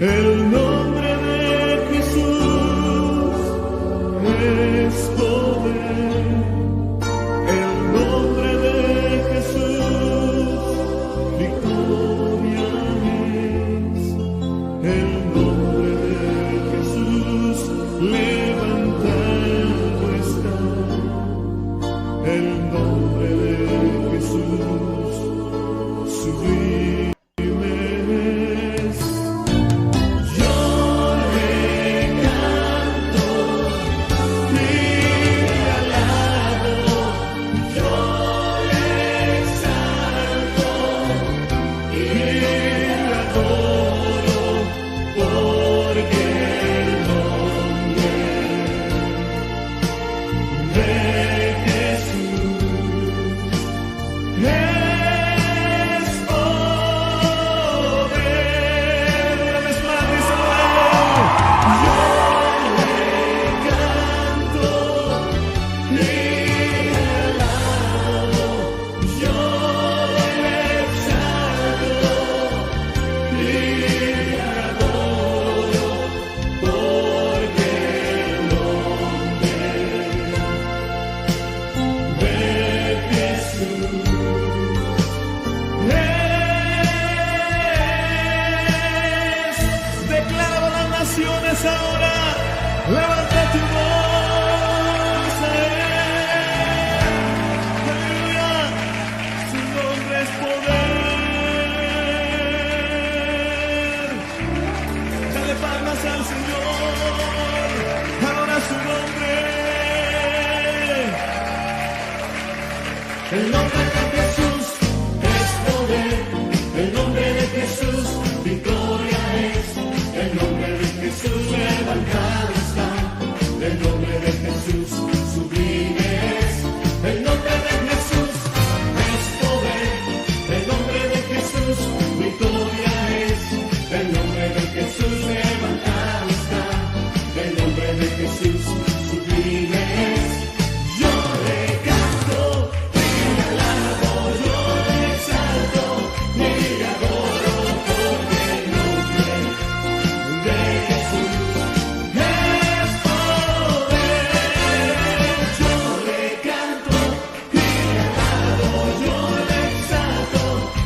El nombre de Jesús es poder. El nombre de Jesús victoria es. El nombre de Jesús levantado está. El nombre de Jesús sublime. Ahora, levanta tu voz a Él. Aleluya, su nombre es poder. Dale palmas al Señor, ahora su nombre. El nombre de Jesús es poder. El nombre de Jesús victoria es. El nombre de Jesús levantado está. El nombre de Jesús sublime es. El nombre de Jesús es poder. El nombre de Jesús victoria es. El nombre de Jesús levantado está. El nombre de Jesús sublime es. Yo le canto y le alabo, yo le exalto y le adoro, porque el nombre de Jesús es poder. Yo le canto y le alabo, yo le exalto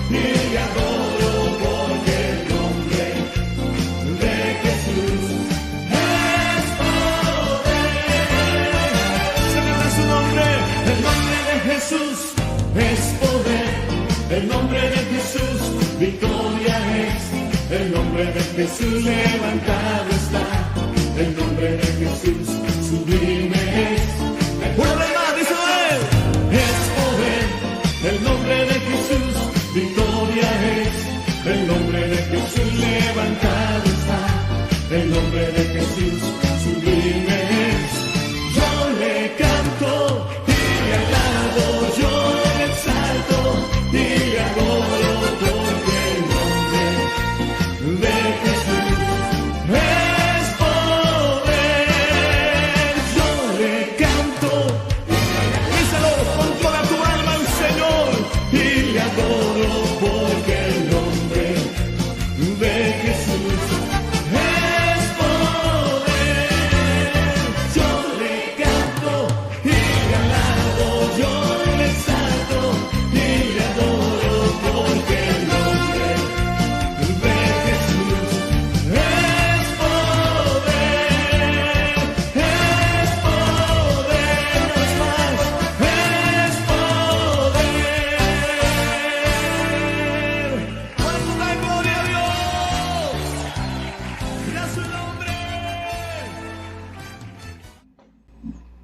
y le adoro, porque el nombre de Jesús es poder. Celebra su nombre. El nombre de Jesús es poder. El nombre de Jesús victoria es. El nombre de Jesús levantado está. El nombre de Jesús sublime es. Una vez más, dice Él. Es poder. El nombre de Jesús victoria es. El nombre de Jesús levantado está. El nombre de Jesús sublime es. Yo le canto y le alabo, yo le exalto y le adoro, porque el nombre de Jesús es poder. Yo le canto, díselo con toda tu alma al Señor, y le adoro, porque el nombre de Jesús es poder. Yo le canto y le alabo, yo le exalto y le adoro, porque el nombre de Jesús es poder. Es poder, no es más, es poder. ¿Cuánto da gloria a Dios? Y a su nombre.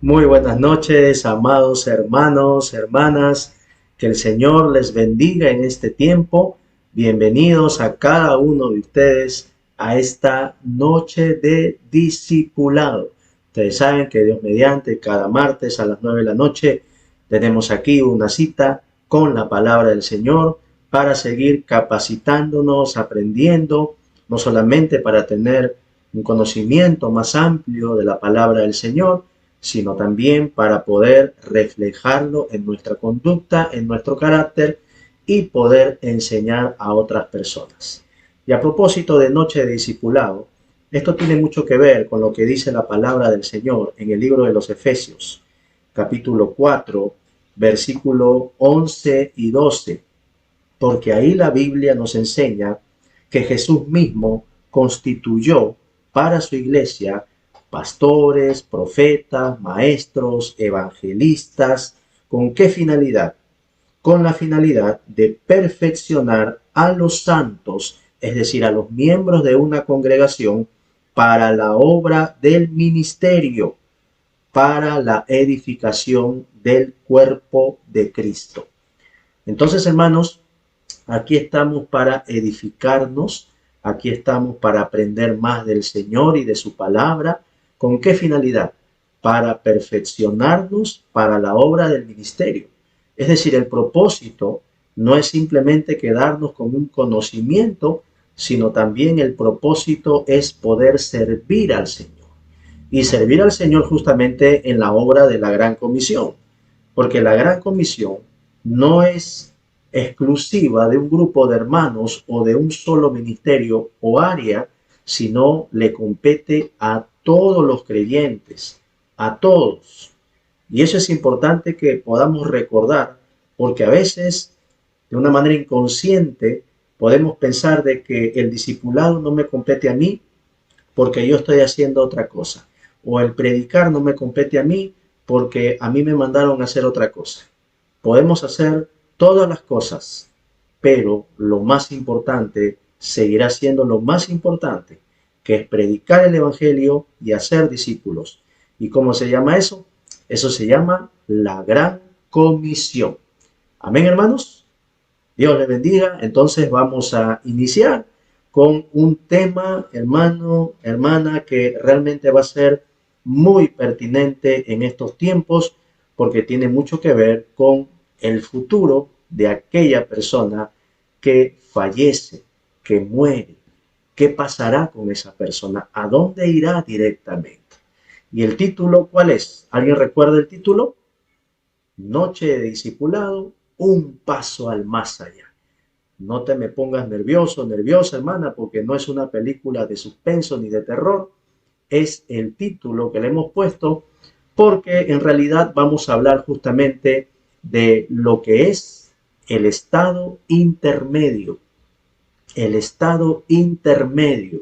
Muy buenas noches, amados hermanos, hermanas. Que el Señor les bendiga en este tiempo. Bienvenidos a cada uno de ustedes a esta noche de discipulado. Ustedes saben que Dios mediante, cada martes a las 9 de la noche, tenemos aquí una cita con la palabra del Señor para seguir capacitándonos, aprendiendo, no solamente para tener un conocimiento más amplio de la palabra del Señor, sino también para poder reflejarlo en nuestra conducta, en nuestro carácter y poder enseñar a otras personas. Y a propósito de noche de discipulado, esto tiene mucho que ver con lo que dice la palabra del Señor en el libro de los Efesios, capítulo 4, versículo 11 y 12, porque ahí la Biblia nos enseña que Jesús mismo constituyó para su iglesia pastores, profetas, maestros, evangelistas. ¿Con qué finalidad? Con la finalidad de perfeccionar a los santos, es decir, a los miembros de una congregación, para la obra del ministerio, para la edificación del cuerpo de Cristo. Entonces, hermanos, aquí estamos para edificarnos, aquí estamos para aprender más del Señor y de su palabra. ¿Con qué finalidad? Para perfeccionarnos para la obra del ministerio. Es decir, el propósito no es simplemente quedarnos con un conocimiento, sino también el propósito es poder servir al Señor. Y servir al Señor justamente en la obra de la Gran Comisión. Porque la Gran Comisión no es exclusiva de un grupo de hermanos o de un solo ministerio o área, sino le compete a todos los creyentes, a todos. Y eso es importante que podamos recordar, porque a veces, de una manera inconsciente, podemos pensar de que el discipulado no me compete a mí porque yo estoy haciendo otra cosa, o el predicar no me compete a mí porque a mí me mandaron a hacer otra cosa. Podemos hacer todas las cosas, pero lo más importante seguirá siendo lo más importante, que es predicar el evangelio y hacer discípulos. ¿Y cómo se llama eso? Eso se llama la Gran Comisión. Amén, hermanos. Dios les bendiga. Entonces vamos a iniciar con un tema, hermano, hermana, que realmente va a ser muy pertinente en estos tiempos, porque tiene mucho que ver con el futuro de aquella persona que fallece, que muere. ¿Qué pasará con esa persona? ¿A dónde irá directamente? ¿Y el título cuál es? ¿Alguien recuerda el título? Noche de discipulado, un paso al más allá. No te me pongas nervioso, nerviosa, hermana, porque no es una película de suspenso ni de terror. Es el título que le hemos puesto porque en realidad vamos a hablar justamente de lo que es el estado intermedio. El estado intermedio.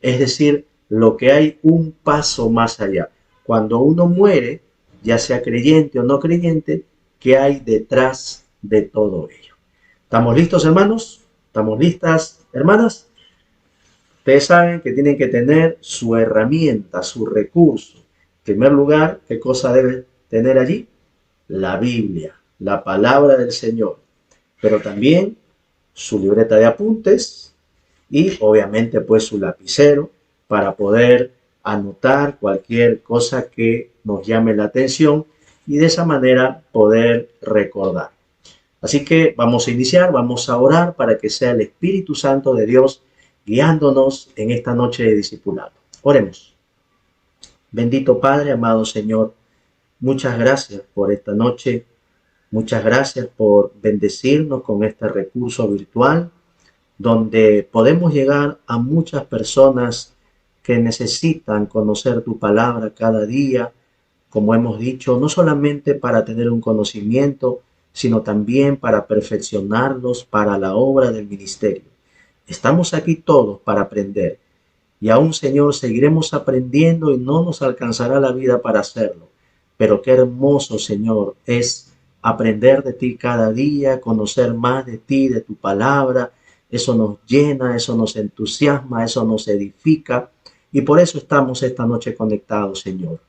Es decir, lo que hay un paso más allá. Cuando uno muere, ya sea creyente o no creyente, ¿qué hay detrás de todo ello? ¿Estamos listos, hermanos? ¿Estamos listas, hermanas? Ustedes saben que tienen que tener su herramienta, su recurso. En primer lugar, ¿qué cosa debe tener allí? La Biblia, la palabra del Señor. Pero también su libreta de apuntes y obviamente pues su lapicero para poder anotar cualquier cosa que nos llame la atención y de esa manera poder recordar. Así que vamos a iniciar, vamos a orar para que sea el Espíritu Santo de Dios guiándonos en esta noche de discipulado. Oremos. Bendito Padre, amado Señor, muchas gracias por esta noche, muchas gracias por bendecirnos con este recurso virtual donde podemos llegar a muchas personas que necesitan conocer tu palabra cada día, como hemos dicho, no solamente para tener un conocimiento, sino también para perfeccionarlos para la obra del ministerio. Estamos aquí todos para aprender y aún, Señor, seguiremos aprendiendo y no nos alcanzará la vida para hacerlo. Pero qué hermoso, Señor, es aprender de ti cada día, conocer más de ti, de tu palabra. Eso nos llena, eso nos entusiasma, eso nos edifica. Y por eso estamos esta noche conectados, Señor.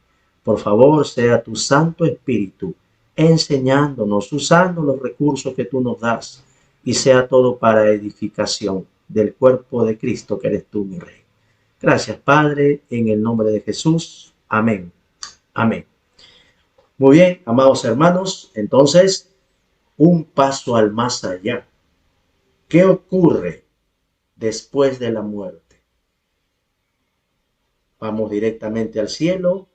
Por favor, sea tu Santo Espíritu enseñándonos, usando los recursos que tú nos das, y sea todo para edificación del cuerpo de Cristo que eres tú, mi Rey. Gracias, Padre, en el nombre de Jesús. Amén. Amén. Muy bien, amados hermanos, entonces, un paso al más allá. ¿Qué ocurre después de la muerte? Vamos directamente al cielo,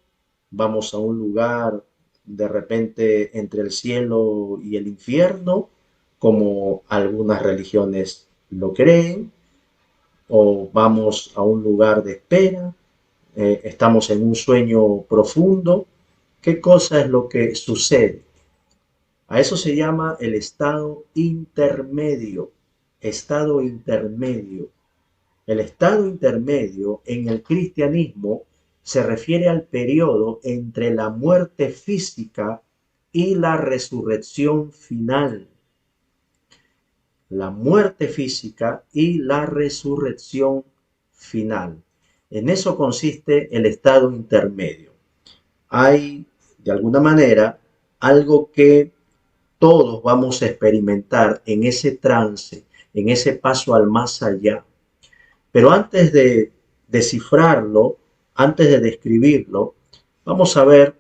vamos a un lugar de repente entre el cielo y el infierno, como algunas religiones lo creen, o vamos a un lugar de espera, estamos en un sueño profundo. ¿Qué cosa es lo que sucede? A eso se llama el estado intermedio. Estado intermedio. El estado intermedio en el cristianismo se refiere al periodo entre la muerte física y la resurrección final. La muerte física y la resurrección final. En eso consiste el estado intermedio. Hay, de alguna manera, algo que todos vamos a experimentar en ese trance, en ese paso al más allá. Pero antes de descifrarlo, antes de describirlo, vamos a ver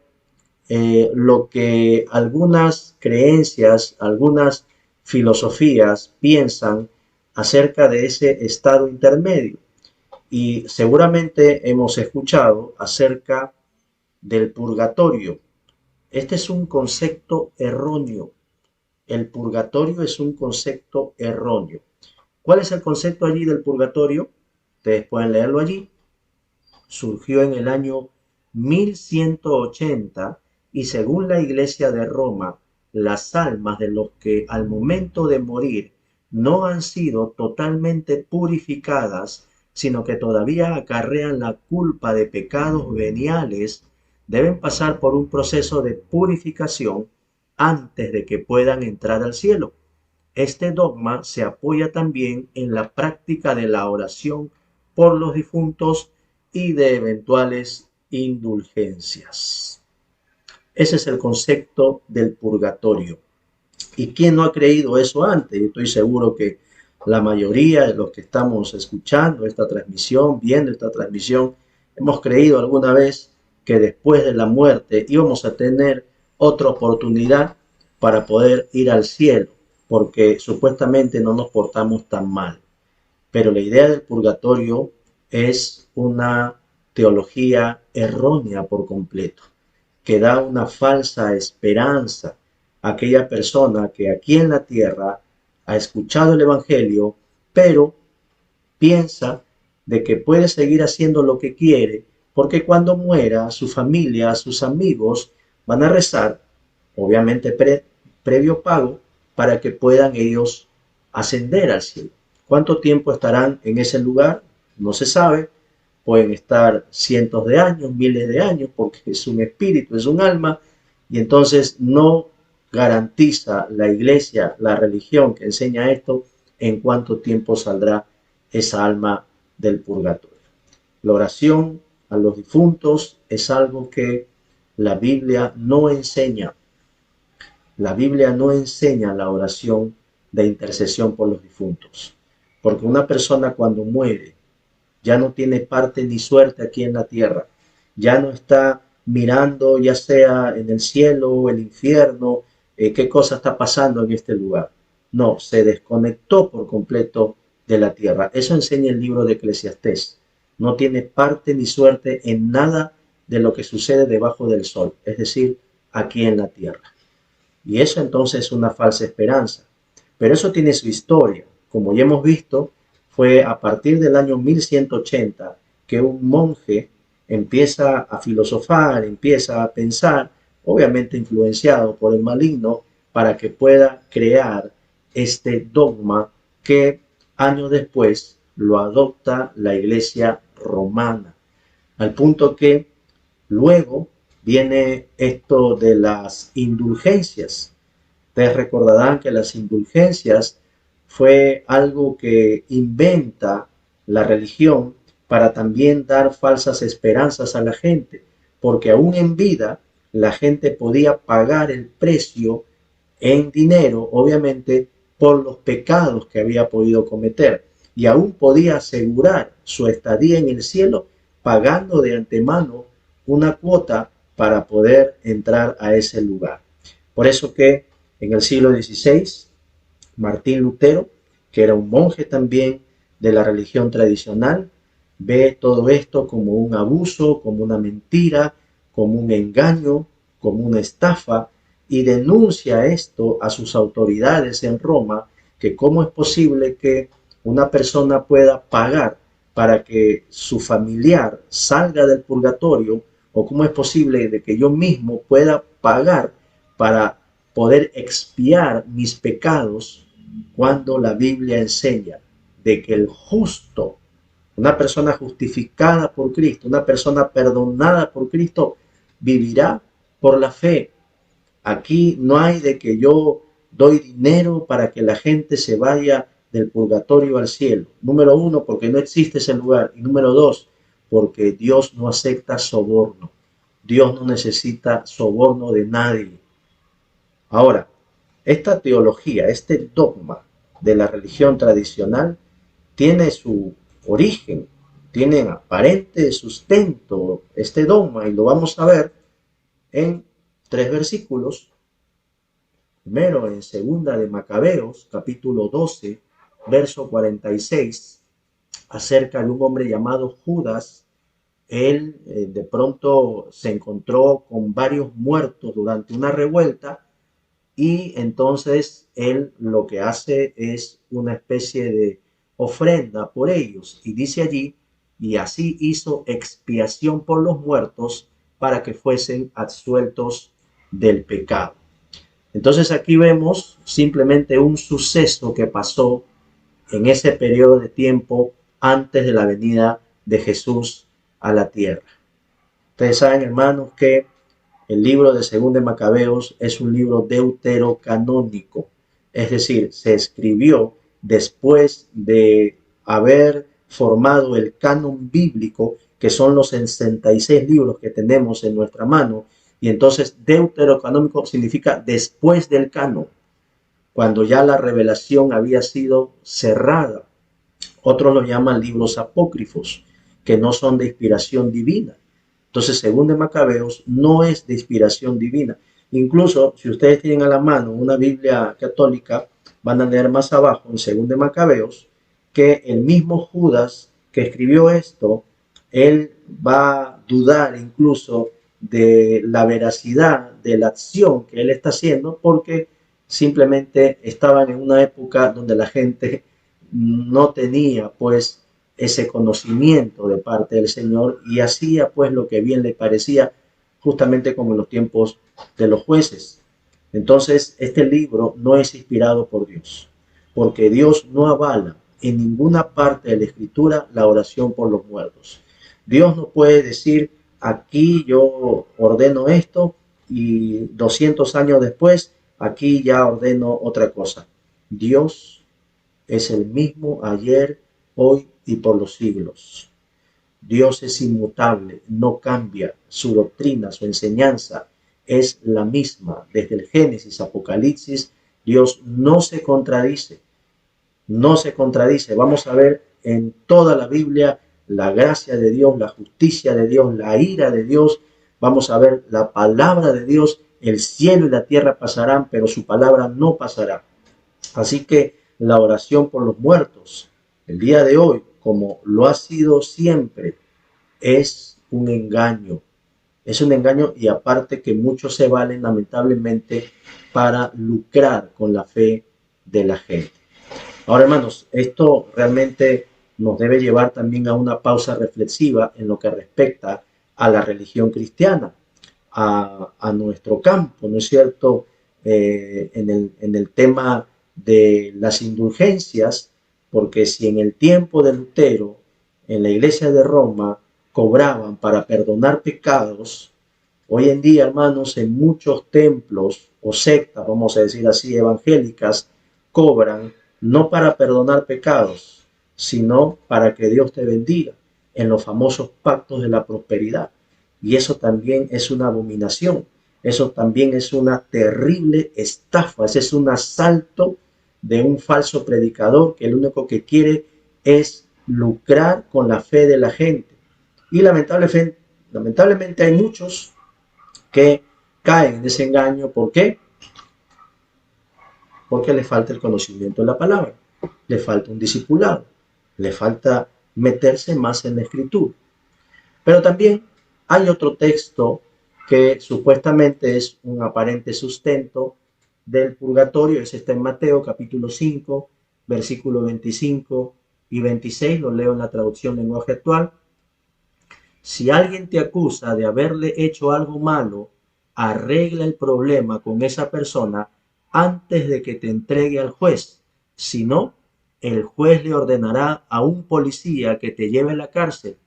lo que algunas creencias, algunas filosofías piensan acerca de ese estado intermedio. Y seguramente hemos escuchado acerca del purgatorio. Este es un concepto erróneo. El purgatorio es un concepto erróneo. ¿Cuál es el concepto allí del purgatorio? Ustedes pueden leerlo allí. Surgió en el año 1180 y según la Iglesia de Roma, las almas de los que al momento de morir no han sido totalmente purificadas, sino que todavía acarrean la culpa de pecados veniales, deben pasar por un proceso de purificación antes de que puedan entrar al cielo. Este dogma se apoya también en la práctica de la oración por los difuntos y de eventuales indulgencias. Ese es el concepto del purgatorio. ¿Y quién no ha creído eso antes? Yo estoy seguro que la mayoría de los que estamos escuchando esta transmisión, viendo esta transmisión, hemos creído alguna vez que después de la muerte íbamos a tener otra oportunidad para poder ir al cielo, porque supuestamente no nos portamos tan mal. Pero la idea del purgatorio es una teología errónea por completo, que da una falsa esperanza a aquella persona que aquí en la tierra ha escuchado el Evangelio, pero piensa de que puede seguir haciendo lo que quiere, porque cuando muera su familia, sus amigos van a rezar, obviamente previo pago, para que puedan ellos ascender al cielo. ¿Cuánto tiempo estarán en ese lugar? No se sabe. Pueden estar cientos de años, miles de años, porque es un espíritu, es un alma, y entonces no garantiza la iglesia, la religión que enseña esto, en cuánto tiempo saldrá esa alma del purgatorio. La oración a los difuntos es algo que la Biblia no enseña. La Biblia no enseña la oración de intercesión por los difuntos, porque una persona cuando muere ya no tiene parte ni suerte aquí en la tierra, ya no está mirando ya sea en el cielo o el infierno, qué cosa está pasando en este lugar. No, se desconectó por completo de la tierra. Eso enseña el libro de Eclesiastés. No tiene parte ni suerte en nada de lo que sucede debajo del sol, es decir, aquí en la tierra. Y eso entonces es una falsa esperanza. Pero eso tiene su historia. Como ya hemos visto, fue a partir del año 1180 que un monje empieza a filosofar, empieza a pensar, obviamente influenciado por el maligno, para que pueda crear este dogma que años después lo adopta la Iglesia romana. Al punto que luego viene esto de las indulgencias. Ustedes recordarán que las indulgencias fue algo que inventa la religión para también dar falsas esperanzas a la gente, porque aún en vida la gente podía pagar el precio en dinero, obviamente, por los pecados que había podido cometer, y aún podía asegurar su estadía en el cielo pagando de antemano una cuota para poder entrar a ese lugar. Por eso que en el siglo XVI, Martín Lutero, que era un monje también de la religión tradicional, ve todo esto como un abuso, como una mentira, como un engaño, como una estafa, y denuncia esto a sus autoridades en Roma, que cómo es posible que una persona pueda pagar para que su familiar salga del purgatorio, o cómo es posible de que yo mismo pueda pagar para poder expiar mis pecados, cuando la Biblia enseña de que el justo, una persona justificada por Cristo, una persona perdonada por Cristo, vivirá por la fe. Aquí no hay de que yo doy dinero para que la gente se vaya del purgatorio al cielo. Número uno, porque no existe ese lugar. Y número dos, porque Dios no acepta soborno. Dios no necesita soborno de nadie. Ahora, esta teología, este dogma de la religión tradicional tiene su origen, tiene aparente sustento este dogma, y lo vamos a ver en 3 versículos. Primero en segunda de Macabeos, capítulo 12, verso 46, acerca de un hombre llamado Judas. Él de pronto se encontró con varios muertos durante una revuelta, y entonces él lo que hace es una especie de ofrenda por ellos, y dice allí: y así hizo expiación por los muertos, para que fuesen absueltos del pecado. Entonces aquí vemos simplemente un suceso que pasó en ese periodo de tiempo antes de la venida de Jesús a la tierra. Ustedes saben, hermanos, que el libro de Según de Macabeos es un libro deuterocanónico, es decir, se escribió después de haber formado el canon bíblico, que son los 66 libros que tenemos en nuestra mano. Y entonces deuterocanónico significa después del canon, cuando ya la revelación había sido cerrada. Otros lo llaman libros apócrifos, que no son de inspiración divina. Entonces, Según de Macabeos no es de inspiración divina. Incluso, si ustedes tienen a la mano una Biblia católica, van a leer más abajo en Según de Macabeos que el mismo Judas que escribió esto, él va a dudar incluso de la veracidad de la acción que él está haciendo, porque simplemente estaban en una época donde la gente no tenía pues ese conocimiento de parte del Señor, y hacía pues lo que bien le parecía, justamente como en los tiempos de los jueces. Entonces, este libro no es inspirado por Dios, porque Dios no avala en ninguna parte de la Escritura la oración por los muertos. Dios no puede decir: aquí yo ordeno esto, y 200 años después aquí ya ordeno otra cosa. Dios es el mismo ayer, hoy y por los siglos. Dios es inmutable, no cambia. Su doctrina, su enseñanza es la misma. Desde el Génesis, Apocalipsis, Dios no se contradice. No se contradice. Vamos a ver en toda la Biblia la gracia de Dios, la justicia de Dios, la ira de Dios. Vamos a ver la palabra de Dios. El cielo y la tierra pasarán, pero su palabra no pasará. Así que la oración por los muertos, el día de hoy, como lo ha sido siempre, es un engaño. Es un engaño, y aparte que muchos se valen lamentablemente para lucrar con la fe de la gente. Ahora, hermanos, esto realmente nos debe llevar también a una pausa reflexiva en lo que respecta a la religión cristiana, a nuestro campo, ¿no es cierto? En el tema de las indulgencias, porque si en el tiempo de Lutero, en la iglesia de Roma, cobraban para perdonar pecados, hoy en día, hermanos, en muchos templos o sectas, vamos a decir así, evangélicas, cobran no para perdonar pecados, sino para que Dios te bendiga, en los famosos pactos de la prosperidad. Y eso también es una abominación. Eso también es una terrible estafa. Ese es un asalto de un falso predicador que lo único que quiere es lucrar con la fe de la gente. Y lamentablemente hay muchos que caen en ese engaño. ¿Por qué? Porque le falta el conocimiento de la palabra, le falta un discipulado, le falta meterse más en la escritura. Pero también hay otro texto que supuestamente es un aparente sustento del purgatorio. Ese está en Mateo capítulo 5, versículos 25 y 26, lo leo en la traducción lenguaje actual. Si alguien te acusa de haberle hecho algo malo, arregla el problema con esa persona antes de que te entregue al juez. Si no, el juez le ordenará a un policía que te lleve a la cárcel.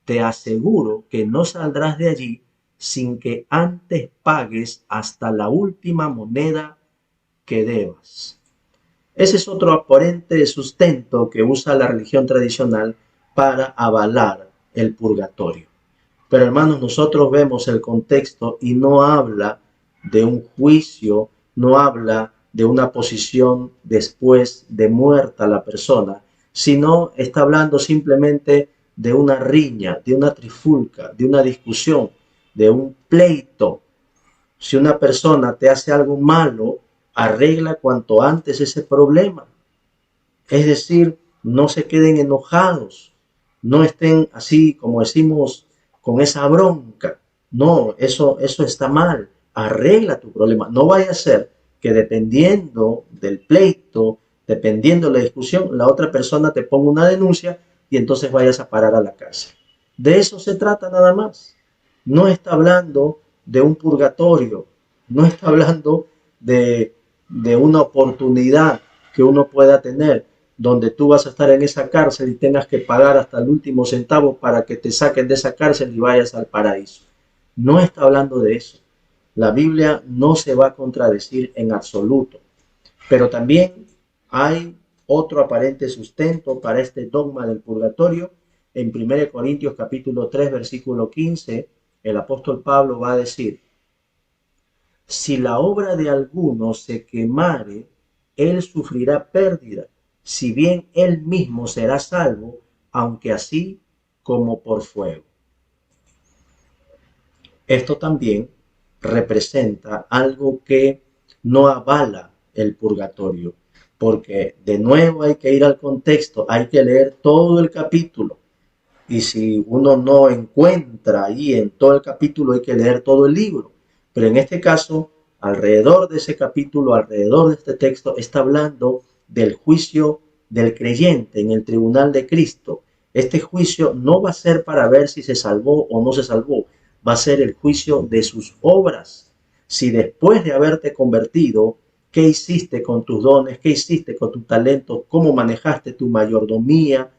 Te aseguro que no saldrás de allí sin que antes pagues hasta la última moneda que debas. Ese es otro aparente sustento que usa la religión tradicional para avalar el purgatorio. Pero hermanos, nosotros vemos el contexto y no habla de un juicio, no habla de una posición después de muerta la persona, sino está hablando simplemente de una riña, de una trifulca, de una discusión, de un pleito. Si una persona te hace algo malo, arregla cuanto antes ese problema. Es decir, no se queden enojados, no estén así como decimos con esa bronca. No, eso está mal. Arregla tu problema. No vaya a ser que dependiendo del pleito, dependiendo de la discusión, la otra persona te ponga una denuncia y entonces vayas a parar a la cárcel. De eso se trata nada más. No está hablando de un purgatorio, no está hablando de una oportunidad que uno pueda tener, donde tú vas a estar en esa cárcel y tengas que pagar hasta el último centavo para que te saquen de esa cárcel y vayas al paraíso. No está hablando de eso. La Biblia no se va a contradecir en absoluto. Pero también hay otro aparente sustento para este dogma del purgatorio. En 1 Corintios capítulo 3, versículo 15, el apóstol Pablo va a decir: si la obra de alguno se quemare, él sufrirá pérdida, si bien él mismo será salvo, aunque así como por fuego. Esto también representa algo que no avala el purgatorio, porque de nuevo hay que ir al contexto, hay que leer todo el capítulo, y si uno no encuentra ahí en todo el capítulo, hay que leer todo el libro. Pero en este caso, alrededor de ese capítulo, alrededor de este texto, está hablando del juicio del creyente en el tribunal de Cristo. Este juicio no va a ser para ver si se salvó o no se salvó, va a ser el juicio de sus obras. Si después de haberte convertido, ¿qué hiciste con tus dones? ¿Qué hiciste con tu talento? ¿Cómo manejaste tu mayordomía?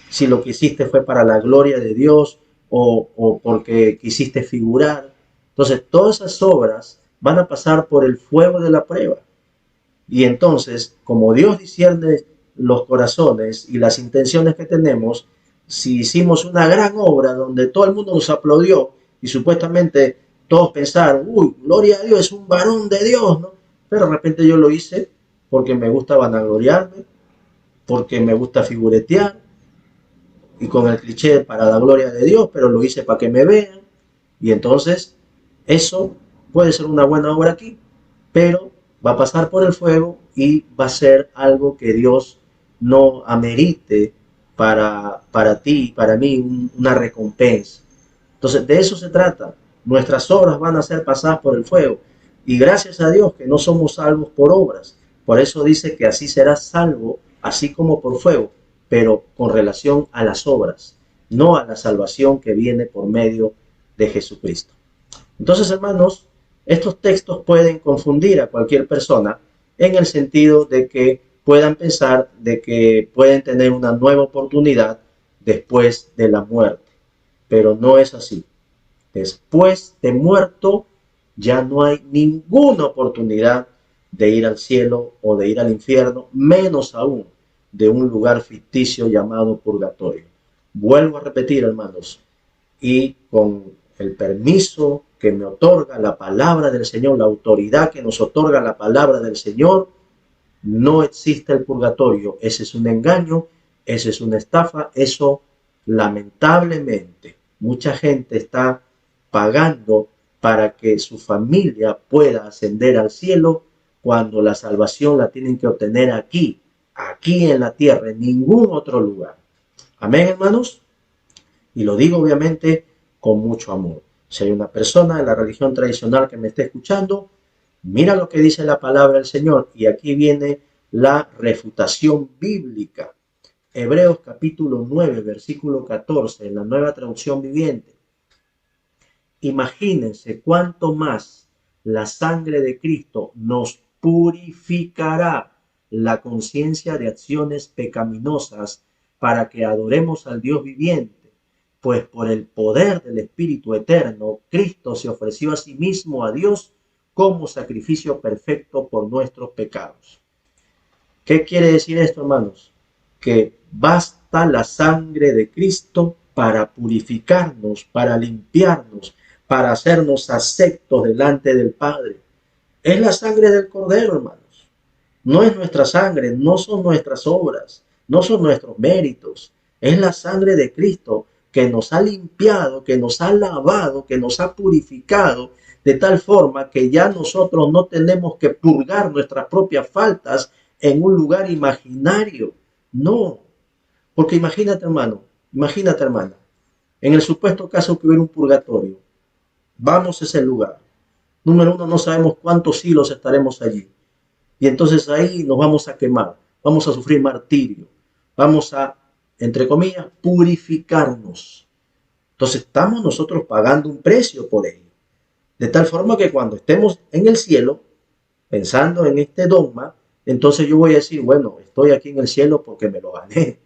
Si lo que hiciste fue para la gloria de Dios o porque quisiste figurar. Entonces, todas esas obras van a pasar por el fuego de la prueba. Y entonces, como Dios discierne los corazones y las intenciones que tenemos, si hicimos una gran obra donde todo el mundo nos aplaudió y supuestamente todos pensaron, uy, gloria a Dios, es un varón de Dios, ¿no? Pero de repente yo lo hice porque me gusta vanagloriarme, porque me gusta figuretear, y con el cliché para la gloria de Dios, pero lo hice para que me vean. Y entonces eso puede ser una buena obra aquí, pero va a pasar por el fuego y va a ser algo que Dios no amerite para ti, para mí, una recompensa. Entonces de eso se trata. Nuestras obras van a ser pasadas por el fuego. Y gracias a Dios que no somos salvos por obras. Por eso dice que así serás salvo, así como por fuego, pero con relación a las obras, no a la salvación que viene por medio de Jesucristo. Entonces, hermanos, estos textos pueden confundir a cualquier persona en el sentido de que puedan pensar de que pueden tener una nueva oportunidad después de la muerte, pero no es así. Después de muerto ya no hay ninguna oportunidad de ir al cielo o de ir al infierno, menos aún de un lugar ficticio llamado purgatorio. Vuelvo a repetir, hermanos, y con el permiso que me otorga la palabra del Señor, la autoridad que nos otorga la palabra del Señor, no existe el purgatorio. Ese es un engaño, esa es una estafa, eso lamentablemente mucha gente está pagando para que su familia pueda ascender al cielo cuando la salvación la tienen que obtener aquí en la tierra, en ningún otro lugar. Amén, hermanos. Y lo digo obviamente con mucho amor. Si hay una persona de la religión tradicional que me esté escuchando, mira lo que dice la palabra del Señor. Y aquí viene la refutación bíblica. Hebreos capítulo 9, versículo 14, en la Nueva Traducción Viviente. Imagínense cuánto más la sangre de Cristo nos purificará la conciencia de acciones pecaminosas para que adoremos al Dios viviente, pues por el poder del Espíritu Eterno, Cristo se ofreció a sí mismo a Dios como sacrificio perfecto por nuestros pecados. ¿Qué quiere decir esto, hermanos? Que basta la sangre de Cristo para purificarnos, para limpiarnos, para hacernos aceptos delante del Padre. Es la sangre del Cordero, hermanos. No es nuestra sangre, no son nuestras obras, no son nuestros méritos. Es la sangre de Cristo que nos ha limpiado, que nos ha lavado, que nos ha purificado, de tal forma que ya nosotros no tenemos que purgar nuestras propias faltas en un lugar imaginario. No, porque imagínate, hermano, imagínate, hermana, en el supuesto caso que hubiera un purgatorio, vamos a ese lugar. Número uno, no sabemos cuántos siglos estaremos allí. Y entonces ahí nos vamos a quemar, vamos a sufrir martirio, vamos a, entre comillas, purificarnos. Entonces estamos nosotros pagando un precio por ello. De tal forma que cuando estemos en el cielo, pensando en este dogma, entonces yo voy a decir, bueno, estoy aquí en el cielo porque me lo gané.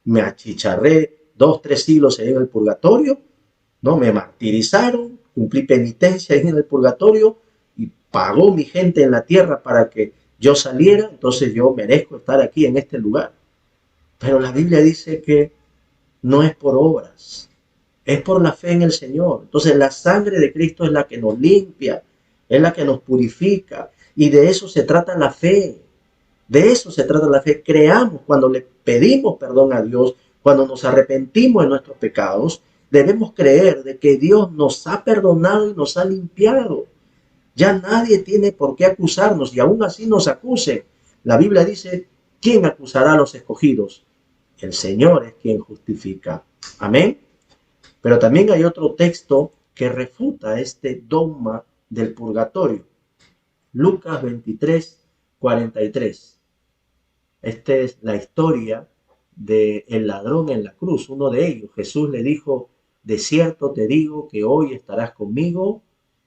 Me achicharré 2, 3 siglos en el purgatorio, ¿no? Me martirizaron, cumplí penitencia en el purgatorio y pagó mi gente en la tierra para que yo saliera, entonces yo merezco estar aquí en este lugar. Pero la Biblia dice que no es por obras, es por la fe en el Señor. Entonces la sangre de Cristo es la que nos limpia, es la que nos purifica, y de eso se trata la fe. De eso se trata la fe. Creamos cuando le pedimos perdón a Dios, cuando nos arrepentimos de nuestros pecados, debemos creer de que Dios nos ha perdonado y nos ha limpiado. Ya nadie tiene por qué acusarnos y aún así nos acuse. La Biblia dice, ¿quién acusará a los escogidos? El Señor es quien justifica. Amén. Pero también hay otro texto que refuta este dogma del purgatorio. Lucas 23, 43. Esta es la historia del ladrón en la cruz, uno de ellos. Jesús le dijo, de cierto te digo que hoy estarás conmigo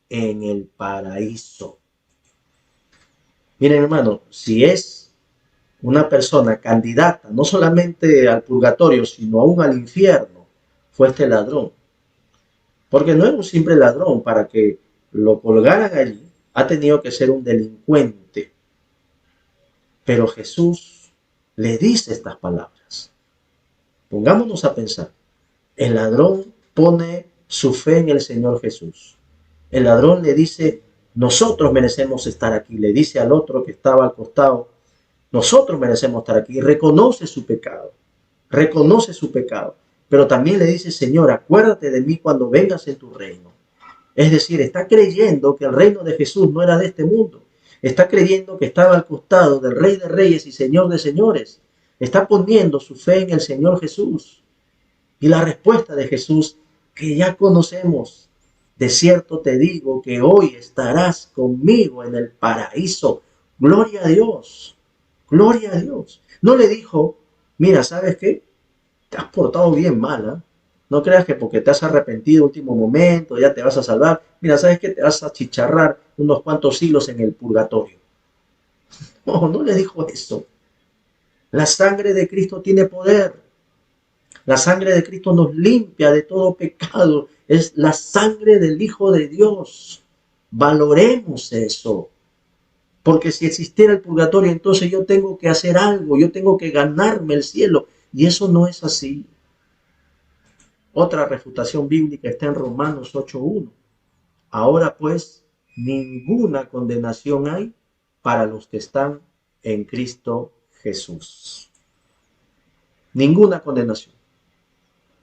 en el paraíso. Miren, hermano, si es una persona candidata no solamente al purgatorio, sino aún al infierno, fue este ladrón. Porque no era un simple ladrón. Para que lo colgaran allí, ha tenido que ser un delincuente. Pero Jesús le dice estas palabras. Pongámonos a pensar. El ladrón pone su fe en el Señor Jesús. El ladrón le dice, nosotros merecemos estar aquí. Le dice al otro que estaba al costado, nosotros merecemos estar aquí. Reconoce su pecado. Reconoce su pecado. Pero también le dice, Señor, acuérdate de mí cuando vengas en tu reino. Es decir, está creyendo que el reino de Jesús no era de este mundo. Está creyendo que estaba al costado del Rey de Reyes y Señor de Señores. Está poniendo su fe en el Señor Jesús. Y la respuesta de Jesús, que ya conocemos, de cierto te digo que hoy estarás conmigo en el paraíso. Gloria a Dios. Gloria a Dios. No le dijo, mira, ¿sabes qué? Te has portado bien mal, ¿eh? No creas que porque te has arrepentido último momento, ya te vas a salvar. Mira, ¿sabes qué? Te vas a chicharrar unos cuantos siglos en el purgatorio. No, no le dijo eso. La sangre de Cristo tiene poder. La sangre de Cristo nos limpia de todo pecado. Es la sangre del Hijo de Dios. Valoremos eso. Porque si existiera el purgatorio, entonces yo tengo que hacer algo. Yo tengo que ganarme el cielo. Y eso no es así. Otra refutación bíblica está en Romanos 8:1. Ahora pues, ninguna condenación hay para los que están en Cristo Jesús. Ninguna condenación.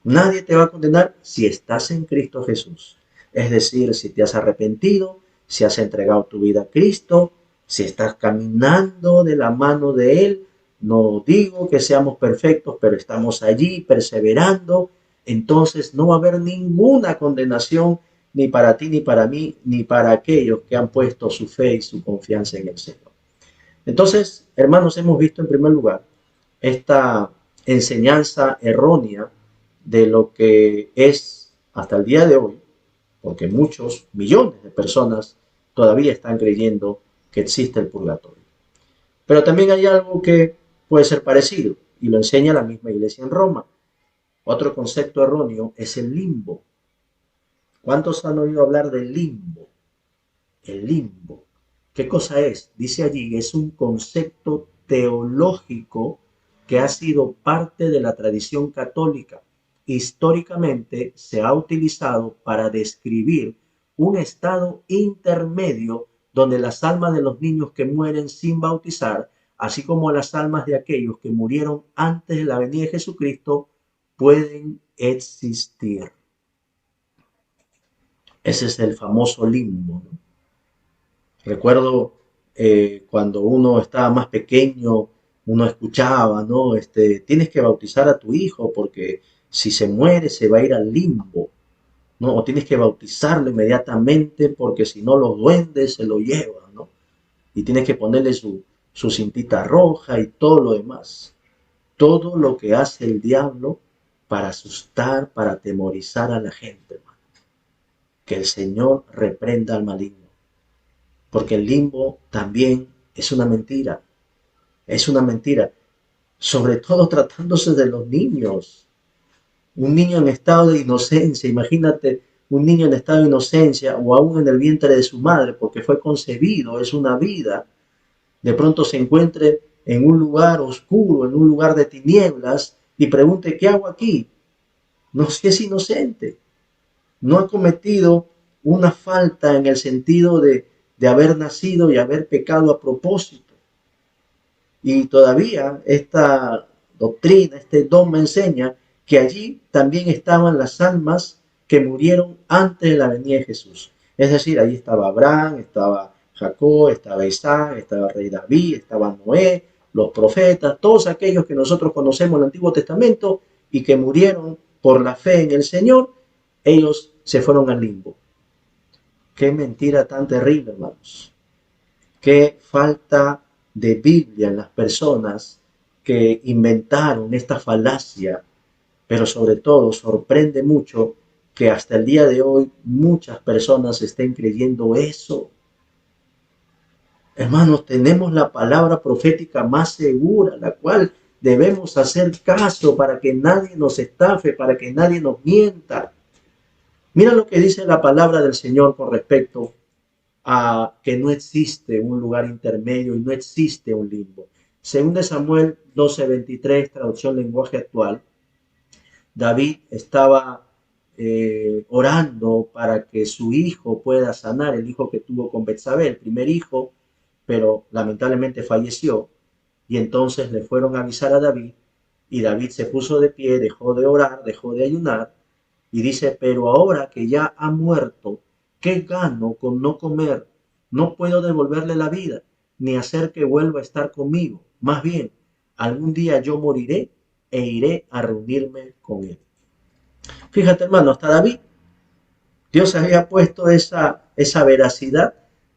Nadie te va a condenar si estás en Cristo Jesús. Es decir, si te has arrepentido, si has entregado tu vida a Cristo, si estás caminando de la mano de Él. No digo que seamos perfectos, pero estamos allí perseverando. Entonces no va a haber ninguna condenación ni para ti, ni para mí, ni para aquellos que han puesto su fe y su confianza en el Señor. Entonces, hermanos, hemos visto en primer lugar esta enseñanza errónea de lo que es hasta el día de hoy, porque muchos, millones de personas todavía están creyendo que existe el purgatorio. Pero también hay algo que puede ser parecido y lo enseña la misma iglesia en Roma. Otro concepto erróneo es el limbo. ¿Cuántos han oído hablar del limbo? El limbo. ¿Qué cosa es? Dice allí, es un concepto teológico que ha sido parte de la tradición católica. Históricamente se ha utilizado para describir un estado intermedio donde las almas de los niños que mueren sin bautizar, así como las almas de aquellos que murieron antes de la venida de Jesucristo, pueden existir. Ese es el famoso limbo, ¿no? Recuerdo cuando uno estaba más pequeño, uno escuchaba, ¿no? Tienes que bautizar a tu hijo porque si se muere se va a ir al limbo, ¿no? O tienes que bautizarlo inmediatamente porque si no los duendes se lo llevan, ¿no? Y tienes que ponerle su cintita roja y todo lo demás. Todo lo que hace el diablo para asustar, para atemorizar a la gente, hermano. Que el Señor reprenda al maligno. Porque el limbo también es una mentira. Es una mentira. Sobre todo tratándose de los niños. Un niño en estado de inocencia. Imagínate un niño en estado de inocencia o aún en el vientre de su madre porque fue concebido. Es una vida. De pronto se encuentre en un lugar oscuro, en un lugar de tinieblas y pregunte, ¿qué hago aquí? No, si es inocente. No ha cometido una falta en el sentido de haber nacido y haber pecado a propósito. Y todavía esta doctrina, este don me enseña que allí también estaban las almas que murieron antes de la venida de Jesús. Es decir, allí estaba Abraham, estaba Jacob, estaba Isaac, estaba el rey David, estaba Noé, los profetas, todos aquellos que nosotros conocemos en el Antiguo Testamento y que murieron por la fe en el Señor, ellos se fueron al limbo. Qué mentira tan terrible, hermanos. Qué falta de Biblia en las personas que inventaron esta falacia, pero sobre todo sorprende mucho que hasta el día de hoy muchas personas estén creyendo eso. Hermanos, tenemos la palabra profética más segura, la cual debemos hacer caso para que nadie nos estafe, para que nadie nos mienta. Mira lo que dice la palabra del Señor con respecto a que no existe un lugar intermedio y no existe un limbo. Según de Samuel 12:23, traducción lenguaje actual, David estaba orando para que su hijo pueda sanar, el hijo que tuvo con Betsabé, el primer hijo, pero lamentablemente falleció. Y entonces le fueron a avisar a David y David se puso de pie, dejó de orar, dejó de ayunar y dice, pero ahora que ya ha muerto, ¿qué gano con no comer? No puedo devolverle la vida, ni hacer que vuelva a estar conmigo. Más bien, algún día yo moriré e iré a reunirme con él. Fíjate, hermano, hasta David, Dios había puesto esa veracidad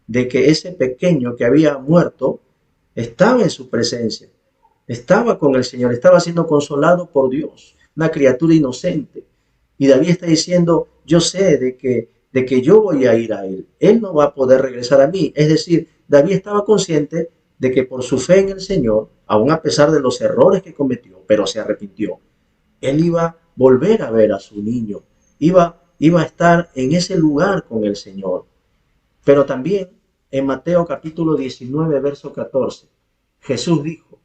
de que ese pequeño que había muerto estaba en su presencia, estaba con el Señor, estaba siendo consolado por Dios, una criatura inocente. Y David está diciendo, yo sé de que yo voy a ir a él no va a poder regresar a mí. Es decir, David estaba consciente de que por su fe en el Señor, aun a pesar de los errores que cometió, pero se arrepintió, él iba a volver a ver a su niño, iba a estar en ese lugar con el Señor. Pero también en Mateo capítulo 19, verso 14, Jesús dijo,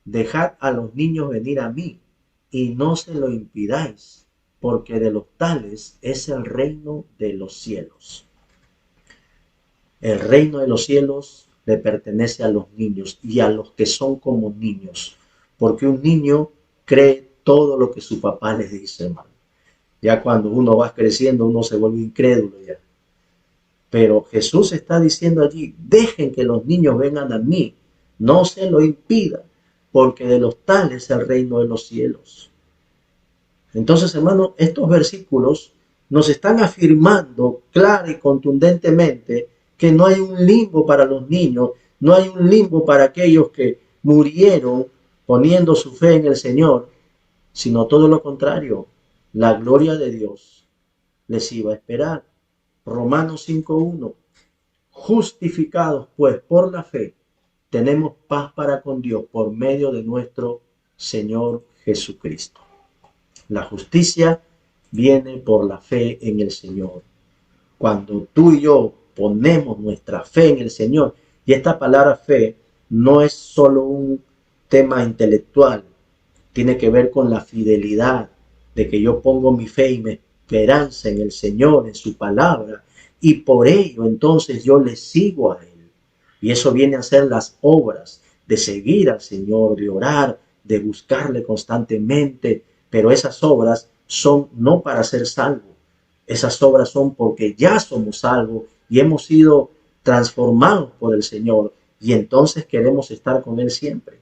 dejad a los niños venir a mí y no se lo impidáis, porque de los tales es el reino de los cielos. El reino de los cielos le pertenece a los niños y a los que son como niños, porque un niño cree todo lo que su papá le dice, hermano. Ya cuando uno va creciendo, uno se vuelve incrédulo ya. Pero Jesús está diciendo allí, dejen que los niños vengan a mí, no se lo impidan, porque de los tales es el reino de los cielos. Entonces, hermano, estos versículos nos están afirmando clara y contundentemente que no hay un limbo para los niños, No hay un limbo para aquellos que murieron poniendo su fe en el Señor, sino todo lo contrario. La gloria de Dios les iba a esperar. Romanos 5:1. Justificados pues por la fe, tenemos paz para con Dios por medio de nuestro Señor Jesucristo. La justicia viene por la fe en el Señor. Cuando tú y yo ponemos nuestra fe en el Señor, y esta palabra fe no es solo un tema intelectual, tiene que ver con la fidelidad, de que yo pongo mi fe y mi esperanza en el Señor, en su palabra, y por ello entonces yo le sigo a Él. Y eso viene a ser las obras de seguir al Señor, de orar, de buscarle constantemente, pero esas obras son no para ser salvos. Esas obras son porque ya somos salvos y hemos sido transformados por el Señor y entonces queremos estar con Él siempre.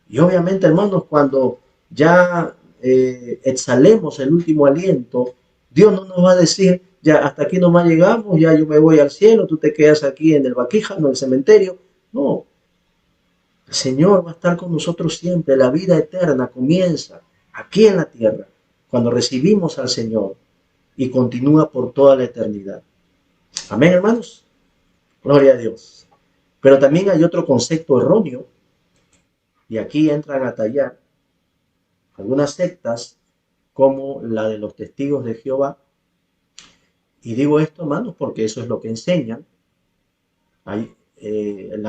Y obviamente, hermanos, cuando ya exhalemos el último aliento, Dios no nos va a decir, ya hasta aquí nomás llegamos, ya yo me voy al cielo, tú te quedas aquí en el Baquija, en el cementerio. No, el Señor va a estar con nosotros siempre. La vida eterna comienza aquí en la tierra, cuando recibimos al Señor, y continúa por toda la eternidad. Amén, hermanos. Gloria a Dios. Pero también hay otro concepto erróneo, y aquí entran a tallar algunas sectas como la de los testigos de Jehová. Y digo esto, hermanos, porque eso es lo que enseñan. Hay el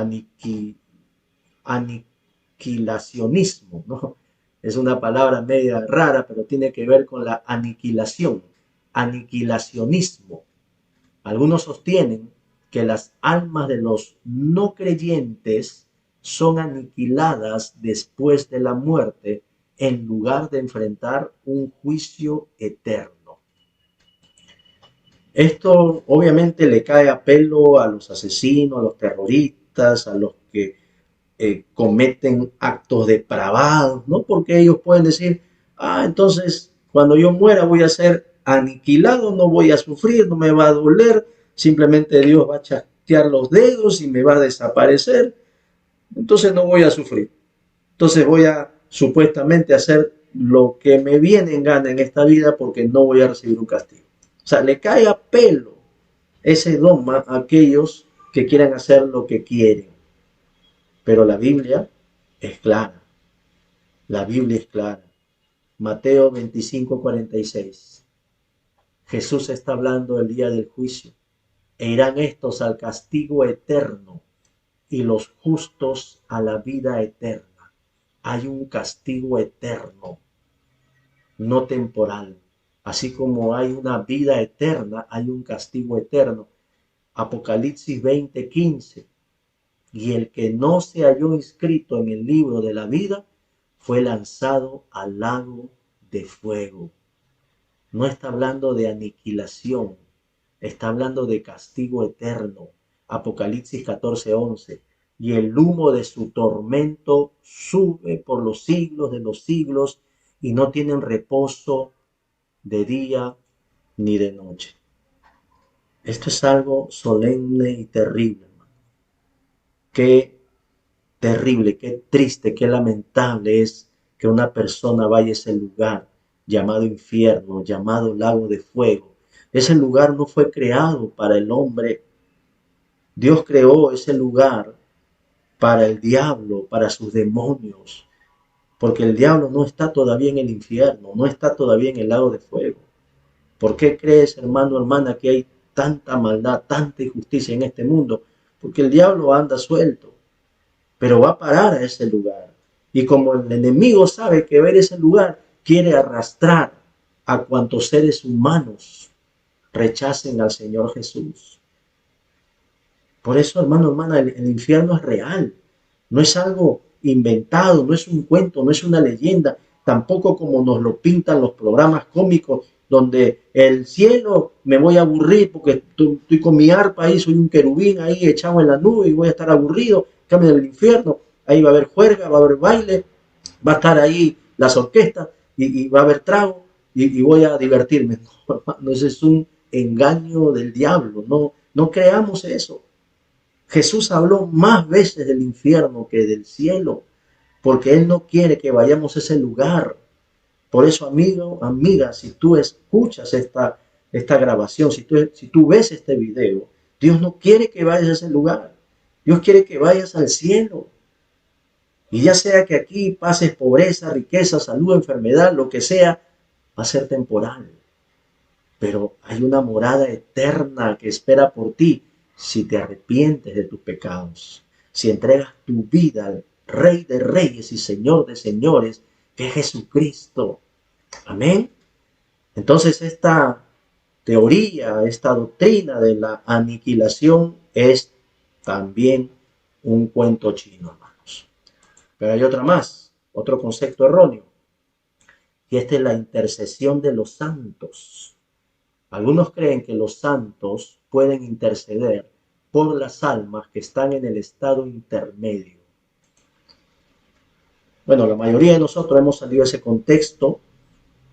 aniquilacionismo, ¿no? Es una palabra media rara, pero tiene que ver con la aniquilación. Aniquilacionismo. Algunos sostienen que las almas de los no creyentes son aniquiladas después de la muerte en lugar de enfrentar un juicio eterno. Esto obviamente le cae a pelo a los asesinos, a los terroristas, a los que cometen actos depravados, ¿no? Porque ellos pueden decir, entonces cuando yo muera voy a ser aniquilado, no voy a sufrir, no me va a doler, simplemente Dios va a chasquear los dedos y me va a desaparecer, entonces no voy a sufrir. Entonces voy a supuestamente hacer lo que me viene en gana en esta vida porque no voy a recibir un castigo. O sea, le cae a pelo ese dogma a aquellos que quieran hacer lo que quieren. Pero la Biblia es clara. La Biblia es clara. Mateo 25:46. Jesús está hablando el día del juicio. E irán estos al castigo eterno y los justos a la vida eterna. Hay un castigo eterno, no temporal. Así como hay una vida eterna, hay un castigo eterno. Apocalipsis 20:15. Y el que no se halló inscrito en el libro de la vida fue lanzado al lago de fuego. No está hablando de aniquilación, está hablando de castigo eterno. Apocalipsis 14:11. Y el humo de su tormento sube por los siglos de los siglos y no tienen reposo de día ni de noche. Esto es algo solemne y terrible. Qué terrible, qué triste, qué lamentable es que una persona vaya a ese lugar llamado infierno, llamado lago de fuego. Ese lugar no fue creado para el hombre. Dios creó ese lugar para el diablo, para sus demonios, porque el diablo no está todavía en el infierno, no está todavía en el lago de fuego. ¿Por qué crees, hermano, hermana, que hay tanta maldad, tanta injusticia en este mundo? Porque el diablo anda suelto, pero va a parar a ese lugar. Y como el enemigo sabe que ver ese lugar, quiere arrastrar a cuantos seres humanos rechacen al Señor Jesús. Por eso, hermano, hermana, el infierno es real. No es algo inventado, no es un cuento, no es una leyenda. Tampoco como nos lo pintan los programas cómicos, donde el cielo me voy a aburrir porque estoy con mi arpa ahí, soy un querubín ahí echado en la nube y voy a estar aburrido. En cambio, en el infierno, ahí va a haber juerga, va a haber baile, va a estar ahí las orquestas y va a haber trago y voy a divertirme. No, ese es un engaño del diablo. No creamos eso. Jesús habló más veces del infierno que del cielo, porque Él no quiere que vayamos a ese lugar. Por eso, amigo, amiga, si tú escuchas esta grabación, si tú ves este video, Dios no quiere que vayas a ese lugar. Dios quiere que vayas al cielo. Y ya sea que aquí pases pobreza, riqueza, salud, enfermedad, lo que sea, va a ser temporal. Pero hay una morada eterna que espera por ti si te arrepientes de tus pecados, si entregas tu vida al Rey de Reyes y Señor de Señores, que es Jesucristo. Amén. Entonces esta teoría, esta doctrina de la aniquilación es también un cuento chino, hermanos. Pero hay otra más, otro concepto erróneo, y esta es la intercesión de los santos. Algunos creen que los santos pueden interceder por las almas que están en el estado intermedio. Bueno, la mayoría de nosotros hemos salido de ese contexto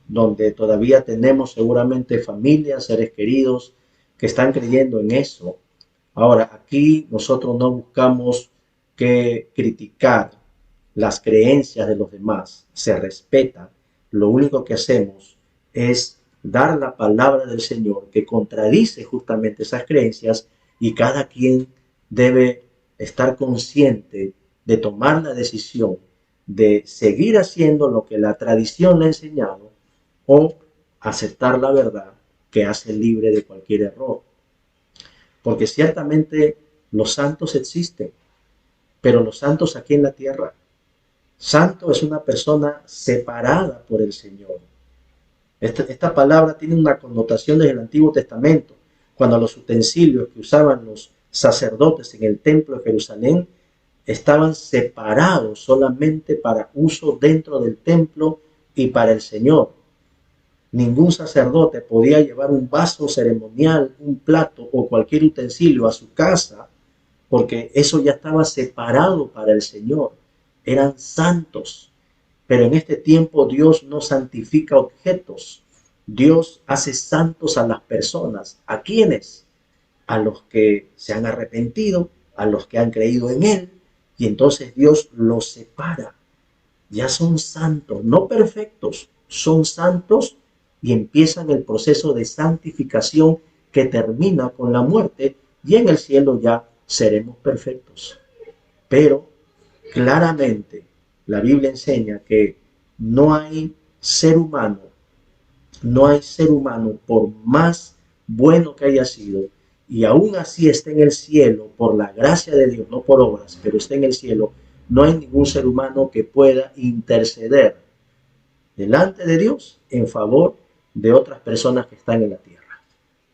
donde todavía tenemos seguramente familias, seres queridos que están creyendo en eso. Ahora, aquí nosotros no buscamos que criticar las creencias de los demás, se respeta. Lo único que hacemos es dar la palabra del Señor que contradice justamente esas creencias, y cada quien debe estar consciente de tomar la decisión de seguir haciendo lo que la tradición le ha enseñado o aceptar la verdad que hace libre de cualquier error. Porque ciertamente los santos existen, pero los santos aquí en la tierra, santo es una persona separada por el Señor. Esta palabra tiene una connotación desde el Antiguo Testamento, cuando los utensilios que usaban los sacerdotes en el templo de Jerusalén estaban separados solamente para uso dentro del templo y para el Señor. Ningún sacerdote podía llevar un vaso ceremonial, un plato o cualquier utensilio a su casa, porque eso ya estaba separado para el Señor. Eran santos. Pero en este tiempo Dios no santifica objetos. Dios hace santos a las personas. ¿A quiénes? A los que se han arrepentido, a los que han creído en Él. Y entonces Dios los separa. Ya son santos, no perfectos, son santos, y empiezan el proceso de santificación que termina con la muerte, y en el cielo ya seremos perfectos. Pero claramente la Biblia enseña que no hay ser humano, por más bueno que haya sido, y aún así esté en el cielo por la gracia de Dios, no por obras, pero esté en el cielo, no hay ningún ser humano que pueda interceder delante de Dios en favor de otras personas que están en la tierra.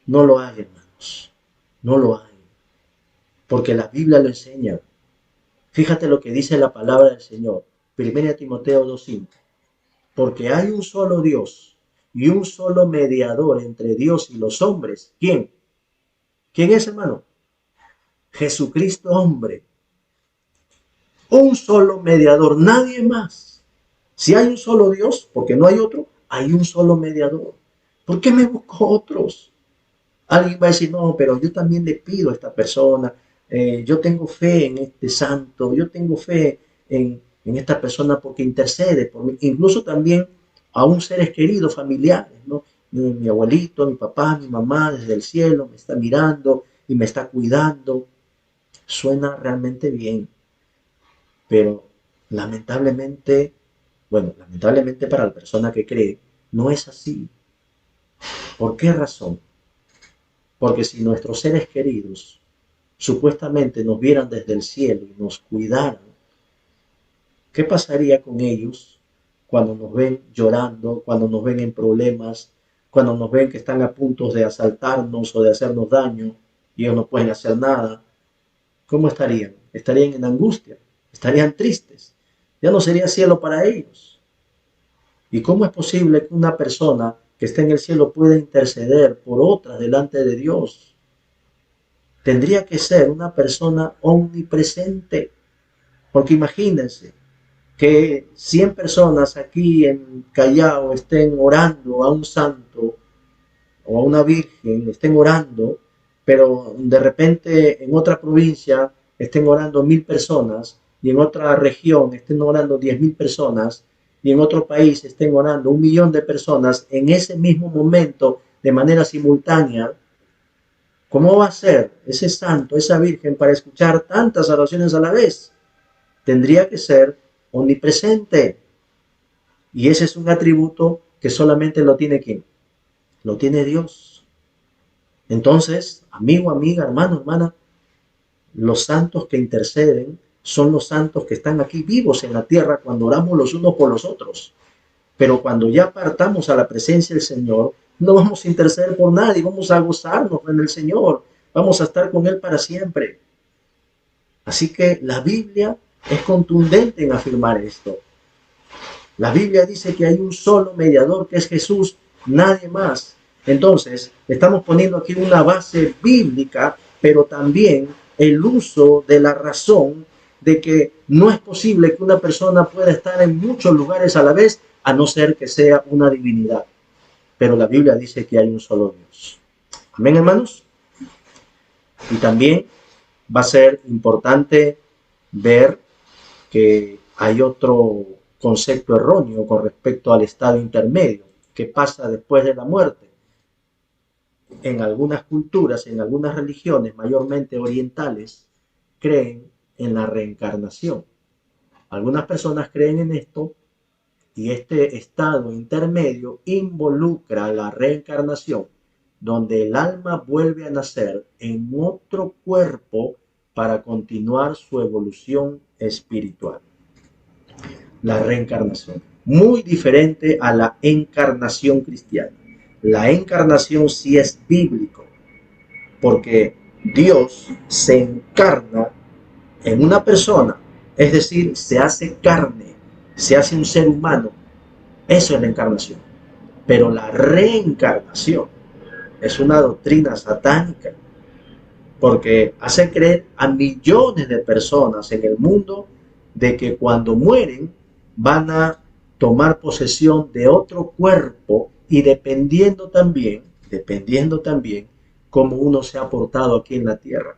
No lo hay, hermanos, no lo hay, porque la Biblia lo enseña. Fíjate lo que dice la palabra del Señor, 1 Timoteo 2:5. Porque hay un solo Dios y un solo mediador entre Dios y los hombres. ¿Quién? ¿Quién es, hermano? Jesucristo hombre. Un solo mediador, nadie más. Si hay un solo Dios, porque no hay otro, hay un solo mediador. ¿Por qué me busco otros? Alguien va a decir, no, pero yo también le pido a esta persona, yo tengo fe en este santo, yo tengo fe en esta persona porque intercede por mí. Incluso también a un seres queridos, familiares, ¿no? Mi abuelito, mi papá, mi mamá desde el cielo me está mirando y me está cuidando. Suena realmente bien, pero lamentablemente para la persona que cree, no es así. ¿Por qué razón? Porque si nuestros seres queridos supuestamente nos vieran desde el cielo y nos cuidaran, ¿qué pasaría con ellos cuando nos ven llorando, cuando nos ven en problemas, cuando nos ven que están a punto de asaltarnos o de hacernos daño y ellos no pueden hacer nada? ¿Cómo estarían? Estarían en angustia, estarían tristes. Ya no sería cielo para ellos. ¿Y cómo es posible que una persona que esté en el cielo pueda interceder por otras delante de Dios? Tendría que ser una persona omnipresente. Porque imagínense que 100 personas aquí en Callao estén orando a un santo o a una virgen, estén orando, pero de repente en otra provincia estén orando 1000 personas y en otra región estén orando 10.000 personas y en otro país estén orando 1.000.000 de personas en ese mismo momento de manera simultánea, ¿cómo va a ser ese santo, esa virgen para escuchar tantas oraciones a la vez? Tendría que ser omnipresente. Y ese es un atributo que solamente lo tiene ¿quién? Lo tiene Dios. Entonces, amigo, amiga, hermano, hermana, los santos que interceden son los santos que están aquí vivos en la tierra cuando oramos los unos por los otros. Pero cuando ya partamos a la presencia del Señor, no vamos a interceder por nadie, vamos a gozarnos en el Señor, vamos a estar con Él para siempre. Así que la Biblia es contundente en afirmar esto. La Biblia dice que hay un solo mediador, que es Jesús, nadie más. Entonces, estamos poniendo aquí una base bíblica, pero también el uso de la razón de que no es posible que una persona pueda estar en muchos lugares a la vez, a no ser que sea una divinidad. Pero la Biblia dice que hay un solo Dios. Amén, hermanos. Y también va a ser importante ver que hay otro concepto erróneo con respecto al estado intermedio, que pasa después de la muerte. En algunas culturas, en algunas religiones, mayormente orientales, creen en la reencarnación. Algunas personas creen en esto y este estado intermedio involucra la reencarnación, donde el alma vuelve a nacer en otro cuerpo para continuar su evolución espiritual. La reencarnación, muy diferente a la encarnación cristiana. La encarnación sí es bíblico, porque Dios se encarna en una persona, es decir, se hace carne, se hace un ser humano. Eso es la encarnación. Pero la reencarnación es una doctrina satánica, porque hace creer a millones de personas en el mundo de que cuando mueren van a tomar posesión de otro cuerpo y dependiendo también cómo uno se ha portado aquí en la tierra.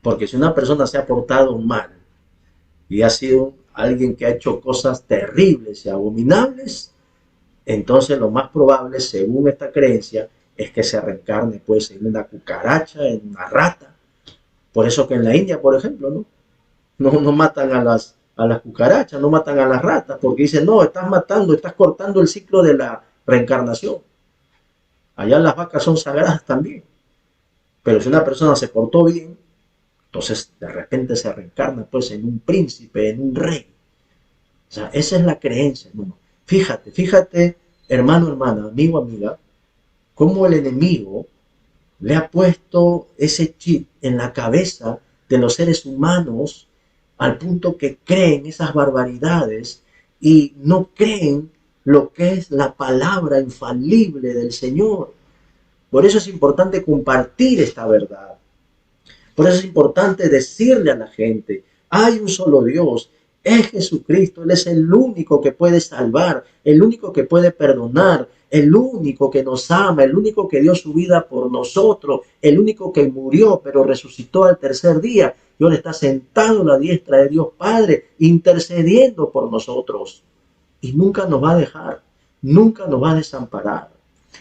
Porque si una persona se ha portado mal y ha sido alguien que ha hecho cosas terribles y abominables, entonces lo más probable, según esta creencia, es que se reencarne pues en una cucaracha, en una rata. Por eso que en la India, por ejemplo, no matan a las cucarachas, no matan a las ratas, porque dicen, no, estás matando, estás cortando el ciclo de la reencarnación. Allá las vacas son sagradas también. Pero si una persona se portó bien, entonces de repente se reencarna pues en un príncipe, en un rey. O sea, esa es la creencia, hermano. Fíjate, hermano, hermana, amigo, amiga, cómo el enemigo le ha puesto ese chip en la cabeza de los seres humanos al punto que creen esas barbaridades y no creen lo que es la palabra infalible del Señor. Por eso es importante compartir esta verdad. Por eso es importante decirle a la gente, hay un solo Dios, es Jesucristo, Él es el único que puede salvar, el único que puede perdonar, el único que nos ama, el único que dio su vida por nosotros, el único que murió pero resucitó al tercer día y ahora está sentado a la diestra de Dios Padre, intercediendo por nosotros. Y nunca nos va a dejar, nunca nos va a desamparar.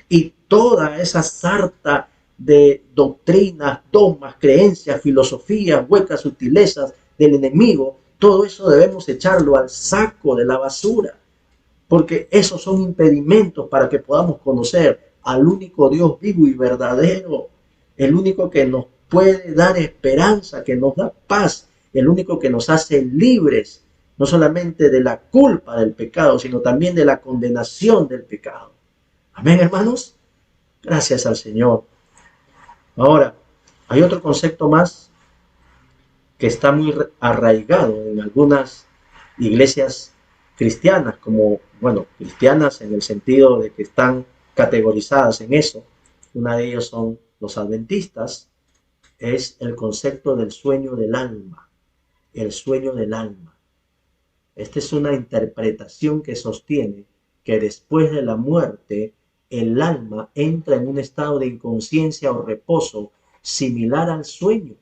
Y toda esa sarta de doctrinas, dogmas, creencias, filosofías, huecas sutilezas del enemigo, todo eso debemos echarlo al saco de la basura, porque esos son impedimentos para que podamos conocer al único Dios vivo y verdadero, el único que nos puede dar esperanza, que nos da paz, el único que nos hace libres, no solamente de la culpa del pecado, sino también de la condenación del pecado. Amén, hermanos. Gracias al Señor. Ahora, hay otro concepto más que está muy arraigado en algunas iglesias cristianas, como, bueno, cristianas en el sentido de que están categorizadas en eso. Una de ellas son los adventistas, es el concepto del sueño del alma, el sueño del alma. Esta es una interpretación que sostiene que después de la muerte, el alma entra en un estado de inconsciencia o reposo similar al sueño,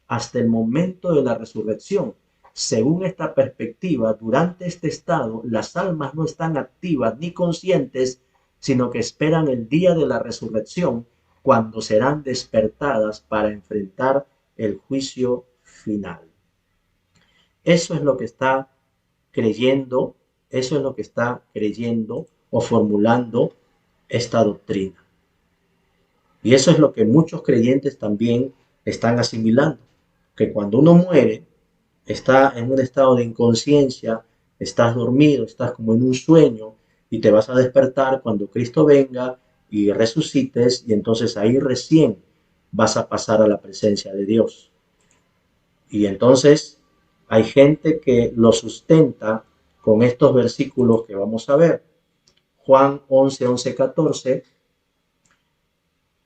hasta el momento de la resurrección. Según esta perspectiva, durante este estado, las almas no están activas ni conscientes, sino que esperan el día de la resurrección, cuando serán despertadas para enfrentar el juicio final. Eso es lo que está creyendo, eso es lo que está creyendo o formulando esta doctrina. Y eso es lo que muchos creyentes también están asimilando, que cuando uno muere, está en un estado de inconsciencia, estás dormido, estás como en un sueño y te vas a despertar cuando Cristo venga y resucites, y entonces ahí recién vas a pasar a la presencia de Dios. Y entonces hay gente que lo sustenta con estos versículos que vamos a ver. Juan 11, 11, 14.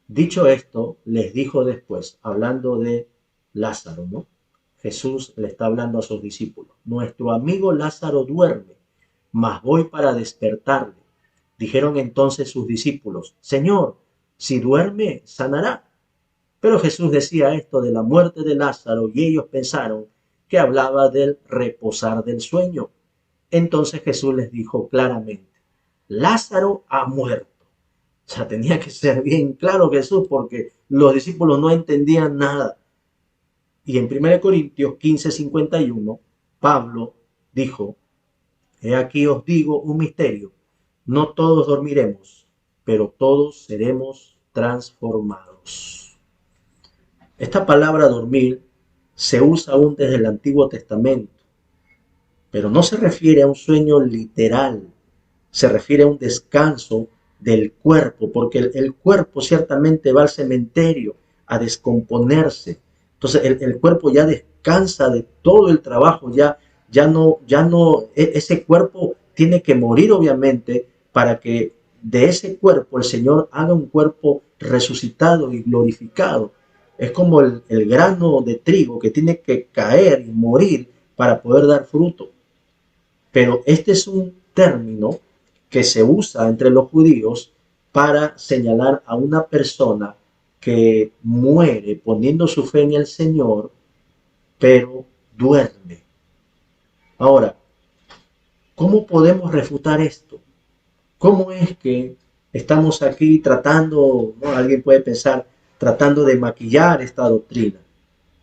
Dicho esto, les dijo después, hablando de Lázaro, ¿no? Jesús le está hablando a sus discípulos. Nuestro amigo Lázaro duerme, mas voy para despertarle. Dijeron entonces sus discípulos, Señor, si duerme, sanará. Pero Jesús decía esto de la muerte de Lázaro y ellos pensaron que hablaba del reposar del sueño. Entonces Jesús les dijo claramente, Lázaro ha muerto. O sea, tenía que ser bien claro Jesús porque los discípulos no entendían nada. Y en 1 Corintios 15:51, Pablo dijo, he aquí os digo un misterio, no todos dormiremos, pero todos seremos transformados. Esta palabra dormir se usa aún desde el Antiguo Testamento, pero no se refiere a un sueño literal, se refiere a un descanso del cuerpo, porque el cuerpo ciertamente va al cementerio a descomponerse. Entonces el cuerpo ya descansa de todo el trabajo, ya no, ese cuerpo tiene que morir obviamente para que de ese cuerpo el Señor haga un cuerpo resucitado y glorificado. Es como el grano de trigo que tiene que caer y morir para poder dar fruto. Pero este es un término que se usa entre los judíos para señalar a una persona que muere poniendo su fe en el Señor, pero duerme. Ahora, ¿cómo podemos refutar esto? ¿Cómo es que estamos aquí tratando, ¿no? Alguien puede pensar, tratando de maquillar esta doctrina?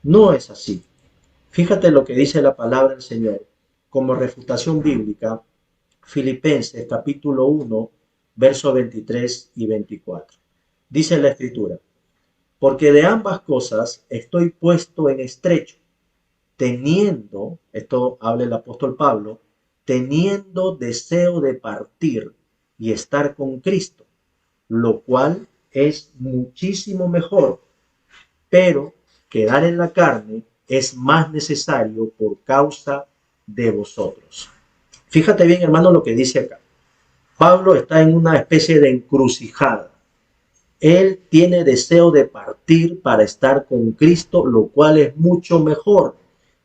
No es así. Fíjate lo que dice la palabra del Señor como refutación bíblica, Filipenses capítulo 1, versos 23 y 24. Dice la Escritura, porque de ambas cosas estoy puesto en estrecho, teniendo, esto habla el apóstol Pablo, teniendo deseo de partir y estar con Cristo, lo cual es muchísimo mejor, pero quedar en la carne es más necesario por causa de vosotros. Fíjate bien, hermano, lo que dice acá. Pablo está en una especie de encrucijada. Él tiene deseo de partir para estar con Cristo, lo cual es mucho mejor.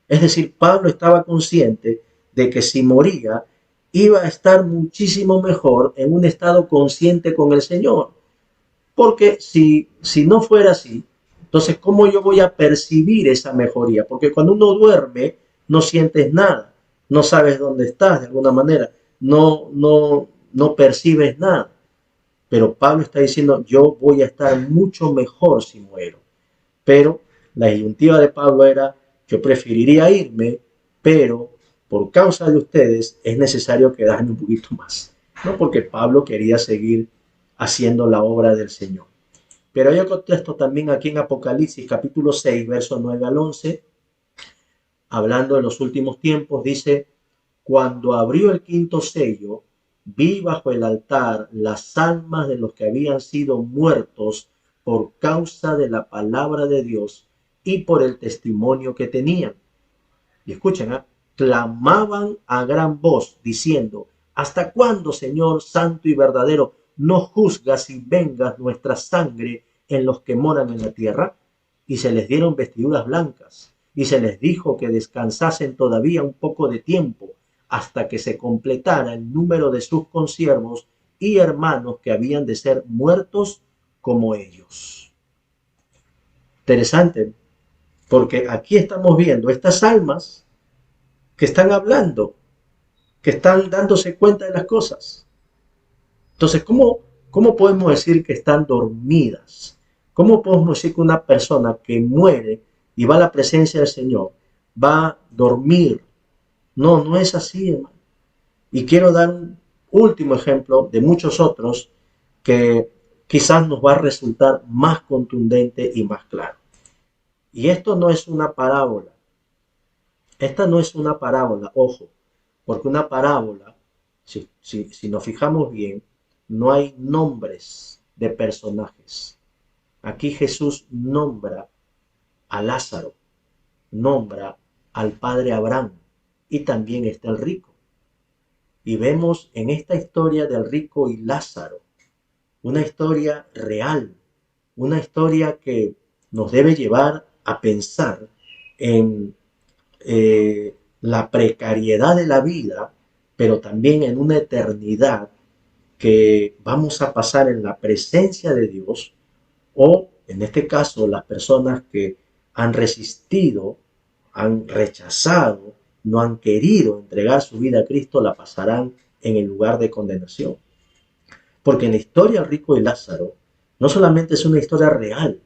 Es decir, Pablo estaba consciente de que si moría, iba a estar muchísimo mejor en un estado consciente con el Señor. Porque si no fuera así, entonces, ¿cómo yo voy a percibir esa mejoría? Porque cuando uno duerme, no sientes nada, no sabes dónde estás de alguna manera, no percibes nada. Pero Pablo está diciendo, yo voy a estar mucho mejor si muero. Pero la disyuntiva de Pablo era, yo preferiría irme, pero por causa de ustedes es necesario quedarme un poquito más. No porque Pablo quería seguir haciendo la obra del Señor. Pero hay otro texto también aquí en Apocalipsis, capítulo 6, versos 9 al 11, hablando de los últimos tiempos, dice, cuando abrió el quinto sello, vi bajo el altar las almas de los que habían sido muertos por causa de la palabra de Dios y por el testimonio que tenían. Y escuchen, clamaban a gran voz diciendo, ¿hasta cuándo, Señor santo y verdadero, no juzgas y vengas nuestra sangre en los que moran en la tierra? Y se les dieron vestiduras blancas, y se les dijo que descansasen todavía un poco de tiempo, hasta que se completara el número de sus consiervos y hermanos que habían de ser muertos como ellos. Interesante, porque aquí estamos viendo estas almas que están hablando, que están dándose cuenta de las cosas. Entonces, ¿cómo podemos decir que están dormidas? ¿Cómo podemos decir que una persona que muere y va a la presencia del Señor va a dormir? No, no es así, hermano. Y quiero dar un último ejemplo de muchos otros que quizás nos va a resultar más contundente y más claro. Y esto no es una parábola. Esta no es una parábola, ojo, porque una parábola, si nos fijamos bien, no hay nombres de personajes. Aquí Jesús nombra a Lázaro, nombra al padre Abraham y también está el rico. Y vemos en esta historia del rico y Lázaro una historia real, una historia que nos debe llevar a pensar en la precariedad de la vida, pero también en una eternidad que vamos a pasar en la presencia de Dios, o en este caso las personas que han resistido, han rechazado, no han querido entregar su vida a Cristo, la pasarán en el lugar de condenación. Porque en la historia del rico y Lázaro no solamente es una historia real,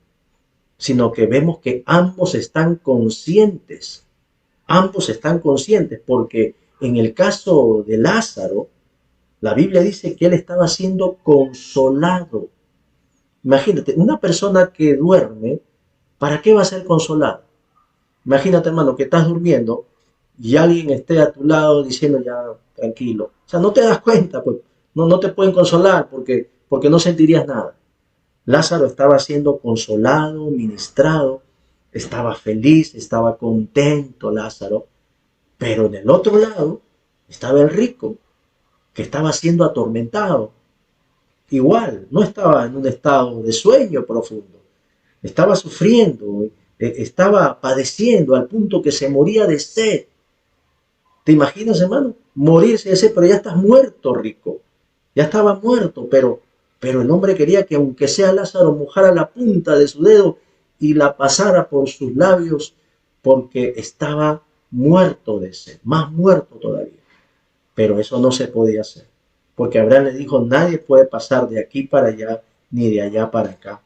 sino que vemos que ambos están conscientes porque en el caso de Lázaro, la Biblia dice que él estaba siendo consolado. Imagínate, una persona que duerme, ¿para qué va a ser consolada? Imagínate, hermano, que estás durmiendo y alguien esté a tu lado diciendo ya, tranquilo. O sea, no te das cuenta, pues no te pueden consolar porque no sentirías nada. Lázaro estaba siendo consolado, ministrado, estaba feliz, estaba contento Lázaro, pero en el otro lado estaba el rico, que estaba siendo atormentado. Igual, no estaba en un estado de sueño profundo, estaba sufriendo, estaba padeciendo al punto que se moría de sed. ¿Te imaginas, hermano? Morirse de sed, pero ya estás muerto, rico. Ya estaba muerto, pero el hombre quería que aunque sea Lázaro mojara la punta de su dedo y la pasara por sus labios porque estaba muerto de sed, más muerto todavía. Pero eso no se podía hacer, porque Abraham le dijo, nadie puede pasar de aquí para allá ni de allá para acá.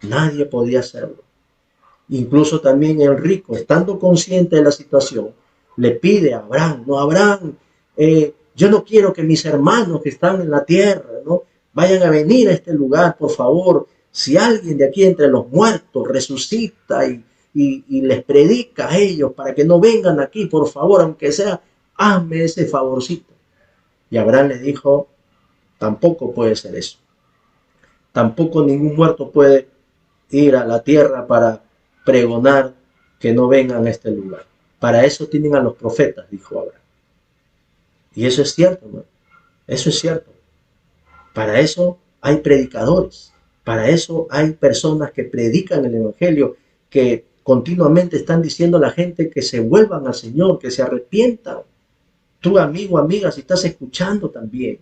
Nadie podía hacerlo. Incluso también el rico, estando consciente de la situación, le pide a Abraham, no, Abraham, yo no quiero que mis hermanos que están en la tierra, ¿no?, vayan a venir a este lugar, por favor. Si alguien de aquí entre los muertos resucita y les predica a ellos para que no vengan aquí, por favor, aunque sea, hazme ese favorcito. Y Abraham le dijo, tampoco puede ser eso. Tampoco ningún muerto puede ir a la tierra para pregonar que no vengan a este lugar. Para eso tienen a los profetas, dijo Abraham. Y eso es cierto, ¿no? Eso es cierto. Para eso hay predicadores. Para eso hay personas que predican el evangelio, que continuamente están diciendo a la gente que se vuelvan al Señor, que se arrepientan. Tú, amigo, amiga, si estás escuchando también,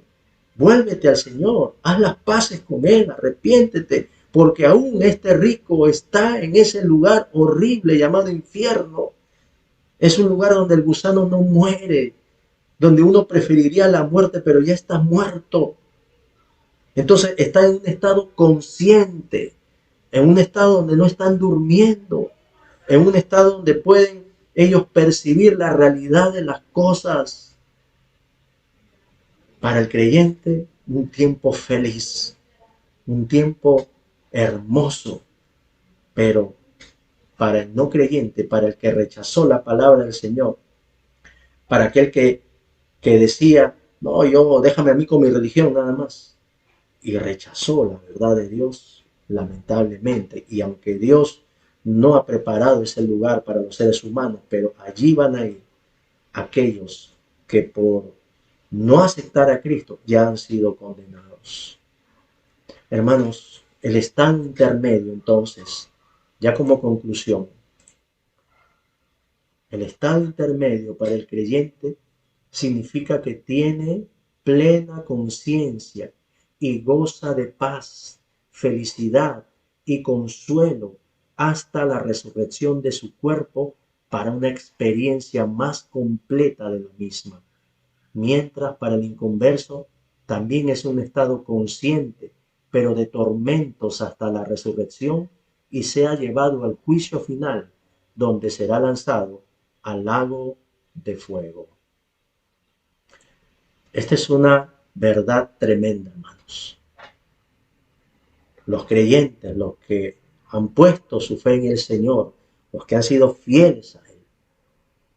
vuélvete al Señor, haz las paces con Él, arrepiéntete, porque aún este rico está en ese lugar horrible llamado infierno. Es un lugar donde el gusano no muere, donde uno preferiría la muerte, pero ya está muerto. Entonces está en un estado consciente, en un estado donde no están durmiendo, en un estado donde pueden ellos percibir la realidad de las cosas. Para el creyente, un tiempo feliz, un tiempo hermoso, pero para el no creyente, para el que rechazó la palabra del Señor, para aquel que decía, no, yo déjame a mí con mi religión nada más, y rechazó la verdad de Dios, lamentablemente, y aunque Dios no ha preparado ese lugar para los seres humanos, pero allí van a ir aquellos que por no aceptar a Cristo ya han sido condenados. Hermanos, el estado intermedio, entonces, ya como conclusión, el estado intermedio para el creyente significa que tiene plena conciencia y goza de paz, felicidad y consuelo hasta la resurrección de su cuerpo para una experiencia más completa de la misma. Mientras para el inconverso también es un estado consciente, pero de tormentos hasta la resurrección, y sea llevado al juicio final, donde será lanzado al lago de fuego. Esta es una verdad tremenda, hermanos. Los creyentes, los que han puesto su fe en el Señor, los que han sido fieles a Él,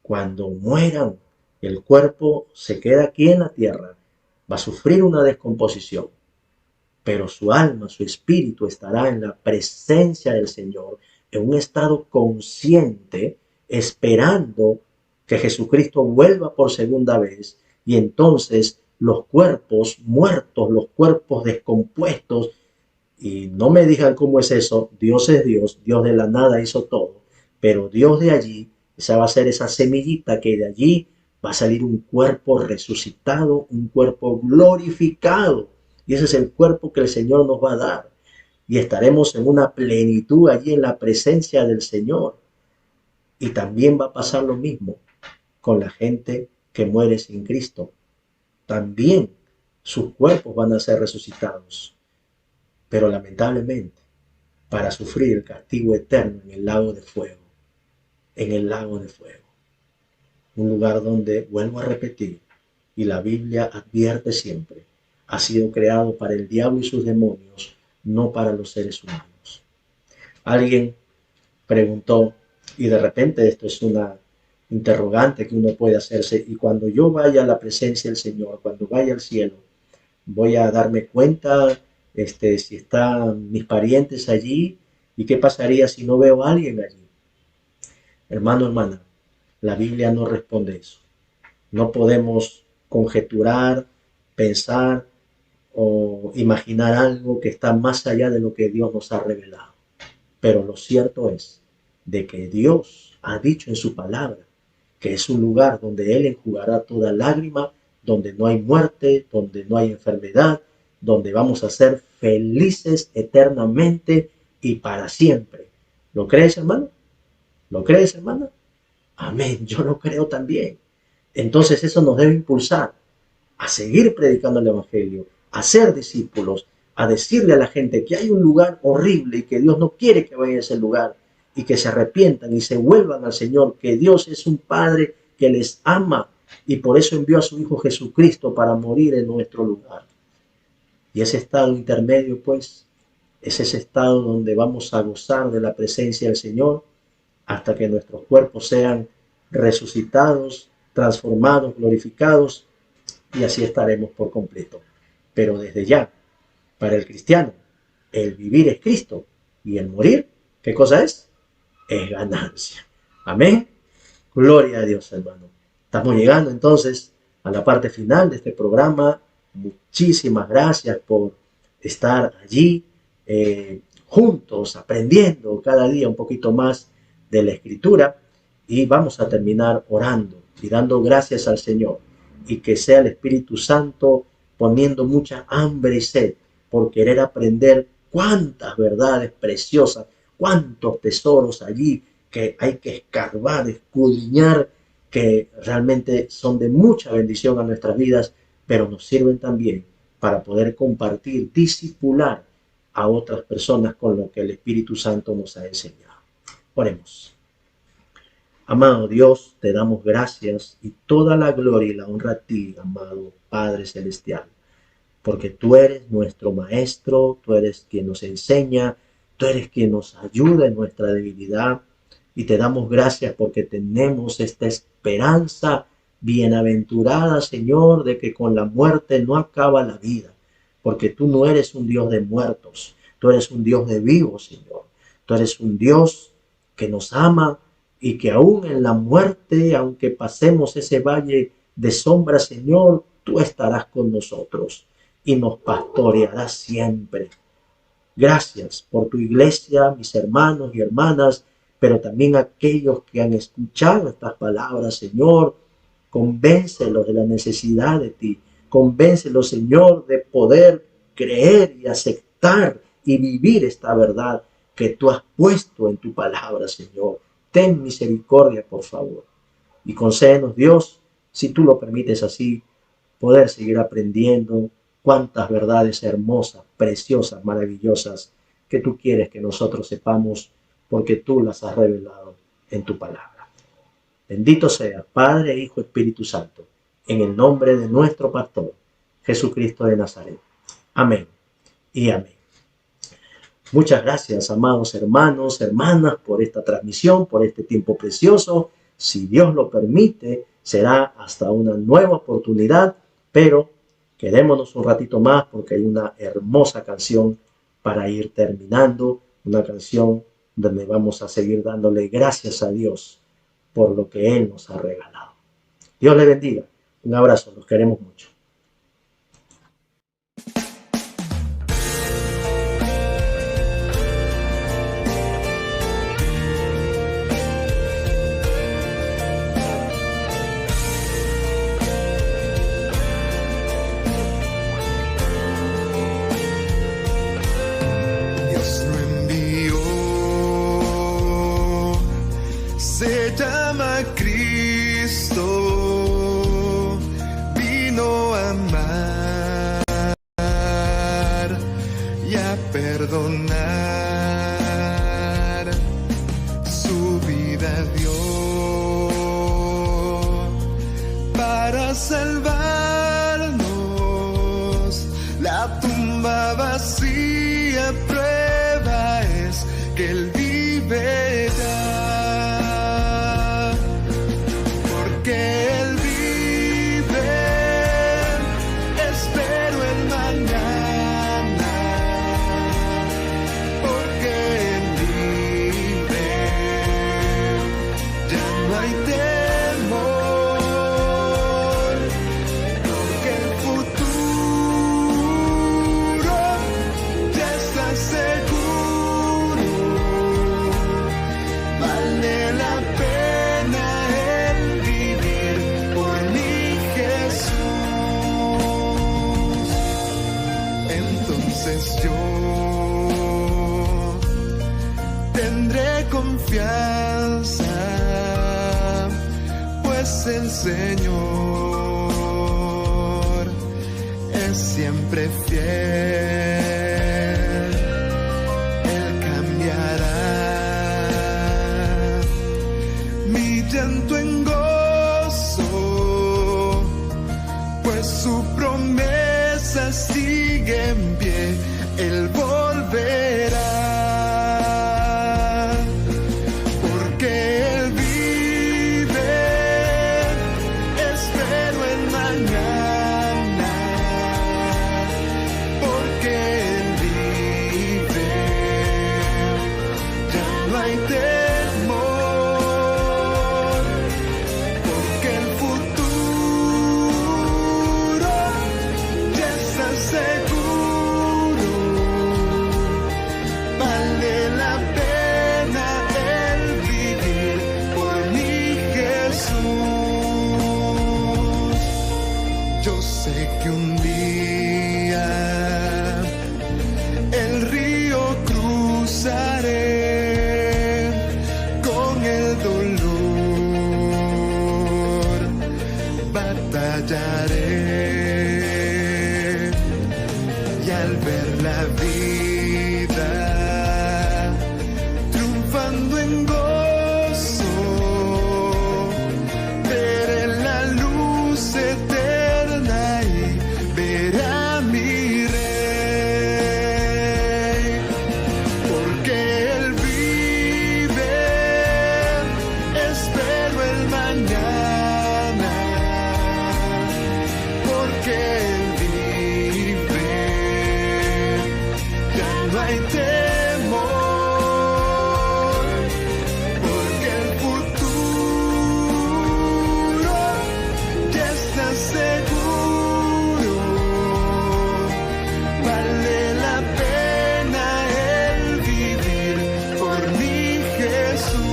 cuando mueran, el cuerpo se queda aquí en la tierra, va a sufrir una descomposición, pero su alma, su espíritu estará en la presencia del Señor, en un estado consciente, esperando que Jesucristo vuelva por segunda vez, y entonces los cuerpos muertos, los cuerpos descompuestos, y no me digan cómo es eso, Dios es Dios, Dios de la nada hizo todo, pero Dios de allí, esa va a ser esa semillita que de allí va a salir un cuerpo resucitado, un cuerpo glorificado, y ese es el cuerpo que el Señor nos va a dar, y estaremos en una plenitud allí en la presencia del Señor. Y también va a pasar lo mismo con la gente que muere sin Cristo. También sus cuerpos van a ser resucitados, pero lamentablemente para sufrir el castigo eterno en el lago de fuego, en el lago de fuego. Un lugar donde, vuelvo a repetir, y la Biblia advierte siempre, ha sido creado para el diablo y sus demonios, no para los seres humanos. Alguien preguntó, y de repente esto es una interrogante que uno puede hacerse, y cuando yo vaya a la presencia del Señor, cuando vaya al cielo, voy a darme cuenta si están mis parientes allí, y qué pasaría si no veo a alguien allí. Hermano, hermana, la Biblia no responde eso. No podemos conjeturar, pensar o imaginar algo que está más allá de lo que Dios nos ha revelado. Pero lo cierto es de que Dios ha dicho en su palabra que es un lugar donde Él enjugará toda lágrima, donde no hay muerte, donde no hay enfermedad, donde vamos a ser felices eternamente y para siempre. ¿Lo crees, hermano? ¿Lo crees, hermana? Amén, yo lo creo también. Entonces eso nos debe impulsar a seguir predicando el Evangelio, a ser discípulos, a decirle a la gente que hay un lugar horrible y que Dios no quiere que vayan a ese lugar, y que se arrepientan y se vuelvan al Señor, que Dios es un Padre que les ama y por eso envió a su Hijo Jesucristo para morir en nuestro lugar. Y ese estado intermedio, pues, es ese estado donde vamos a gozar de la presencia del Señor hasta que nuestros cuerpos sean resucitados, transformados, glorificados, y así estaremos por completo. Pero desde ya, para el cristiano, el vivir es Cristo y el morir, ¿qué cosa es? Es ganancia. Amén. Gloria a Dios, hermano. Estamos llegando entonces a la parte final de este programa. Muchísimas gracias por estar allí juntos, aprendiendo cada día un poquito más de la Escritura, y vamos a terminar orando y dando gracias al Señor, y que sea el Espíritu Santo poniendo mucha hambre y sed por querer aprender cuántas verdades preciosas, cuántos tesoros allí que hay que escarbar, escudriñar, que realmente son de mucha bendición a nuestras vidas, pero nos sirven también para poder compartir, discipular a otras personas con lo que el Espíritu Santo nos ha enseñado. Oremos. Amado Dios, te damos gracias y toda la gloria y la honra a ti, amado Padre Celestial, porque tú eres nuestro Maestro, tú eres quien nos enseña, tú eres quien nos ayuda en nuestra debilidad, y te damos gracias porque tenemos esta esperanza bienaventurada, Señor, de que con la muerte no acaba la vida, porque tú no eres un Dios de muertos, tú eres un Dios de vivos, Señor. Tú eres un Dios que nos ama y que aún en la muerte, aunque pasemos ese valle de sombra, Señor, tú estarás con nosotros y nos pastorearás siempre. Gracias por tu iglesia, mis hermanos y hermanas, pero también aquellos que han escuchado estas palabras, Señor. Convéncelos de la necesidad de ti. Convéncelos, Señor, de poder creer y aceptar y vivir esta verdad que tú has puesto en tu palabra, Señor. Ten misericordia, por favor. Y concédenos, Dios, si tú lo permites así, poder seguir aprendiendo cuántas verdades hermosas, preciosas, maravillosas que tú quieres que nosotros sepamos, porque tú las has revelado en tu palabra. Bendito sea Padre, Hijo, Espíritu Santo, en el nombre de nuestro Pastor, Jesucristo de Nazaret. Amén y amén. Muchas gracias, amados hermanos, hermanas, por esta transmisión, por este tiempo precioso. Si Dios lo permite, será hasta una nueva oportunidad, pero quedémonos un ratito más porque hay una hermosa canción para ir terminando, una canción donde vamos a seguir dándole gracias a Dios por lo que Él nos ha regalado. Dios le bendiga. Un abrazo, los queremos mucho. Se llama Cristo, vino a amar y a perdonar, su vida dio para salvarnos. La tumba vacía, prueba es que Él vive ya. Yo tendré confianza, pues el Señor es siempre fiel. Él cambiará mi llanto en gozo, pues su promesa sigue en pie. Él volverá, porque Él vive, espero en mañana, porque Él vive, ya no hay temor, porque el futuro ya está seguro. Yo sé que un día el río cruzaré con el dolor, batallaré y al ver la vida triunfando en gozo, veré la luz eterna y veré a mi Rey, porque Él vive, espero el mañana, porque Él vive, ya no hay temor, porque el futuro ya está seguro. Vale la pena el vivir por mi Jesús.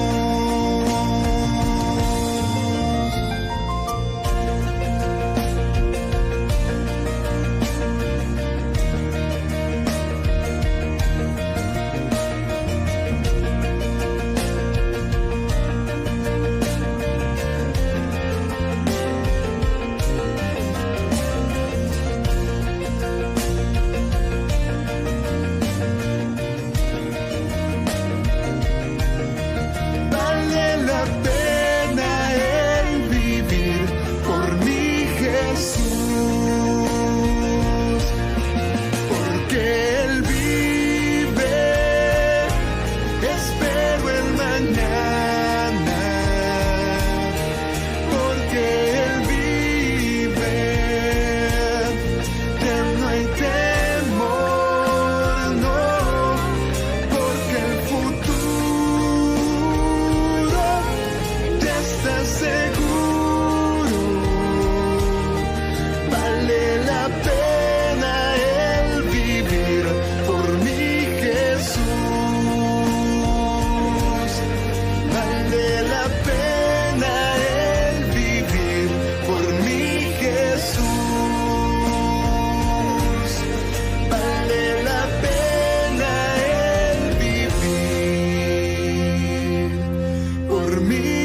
por mí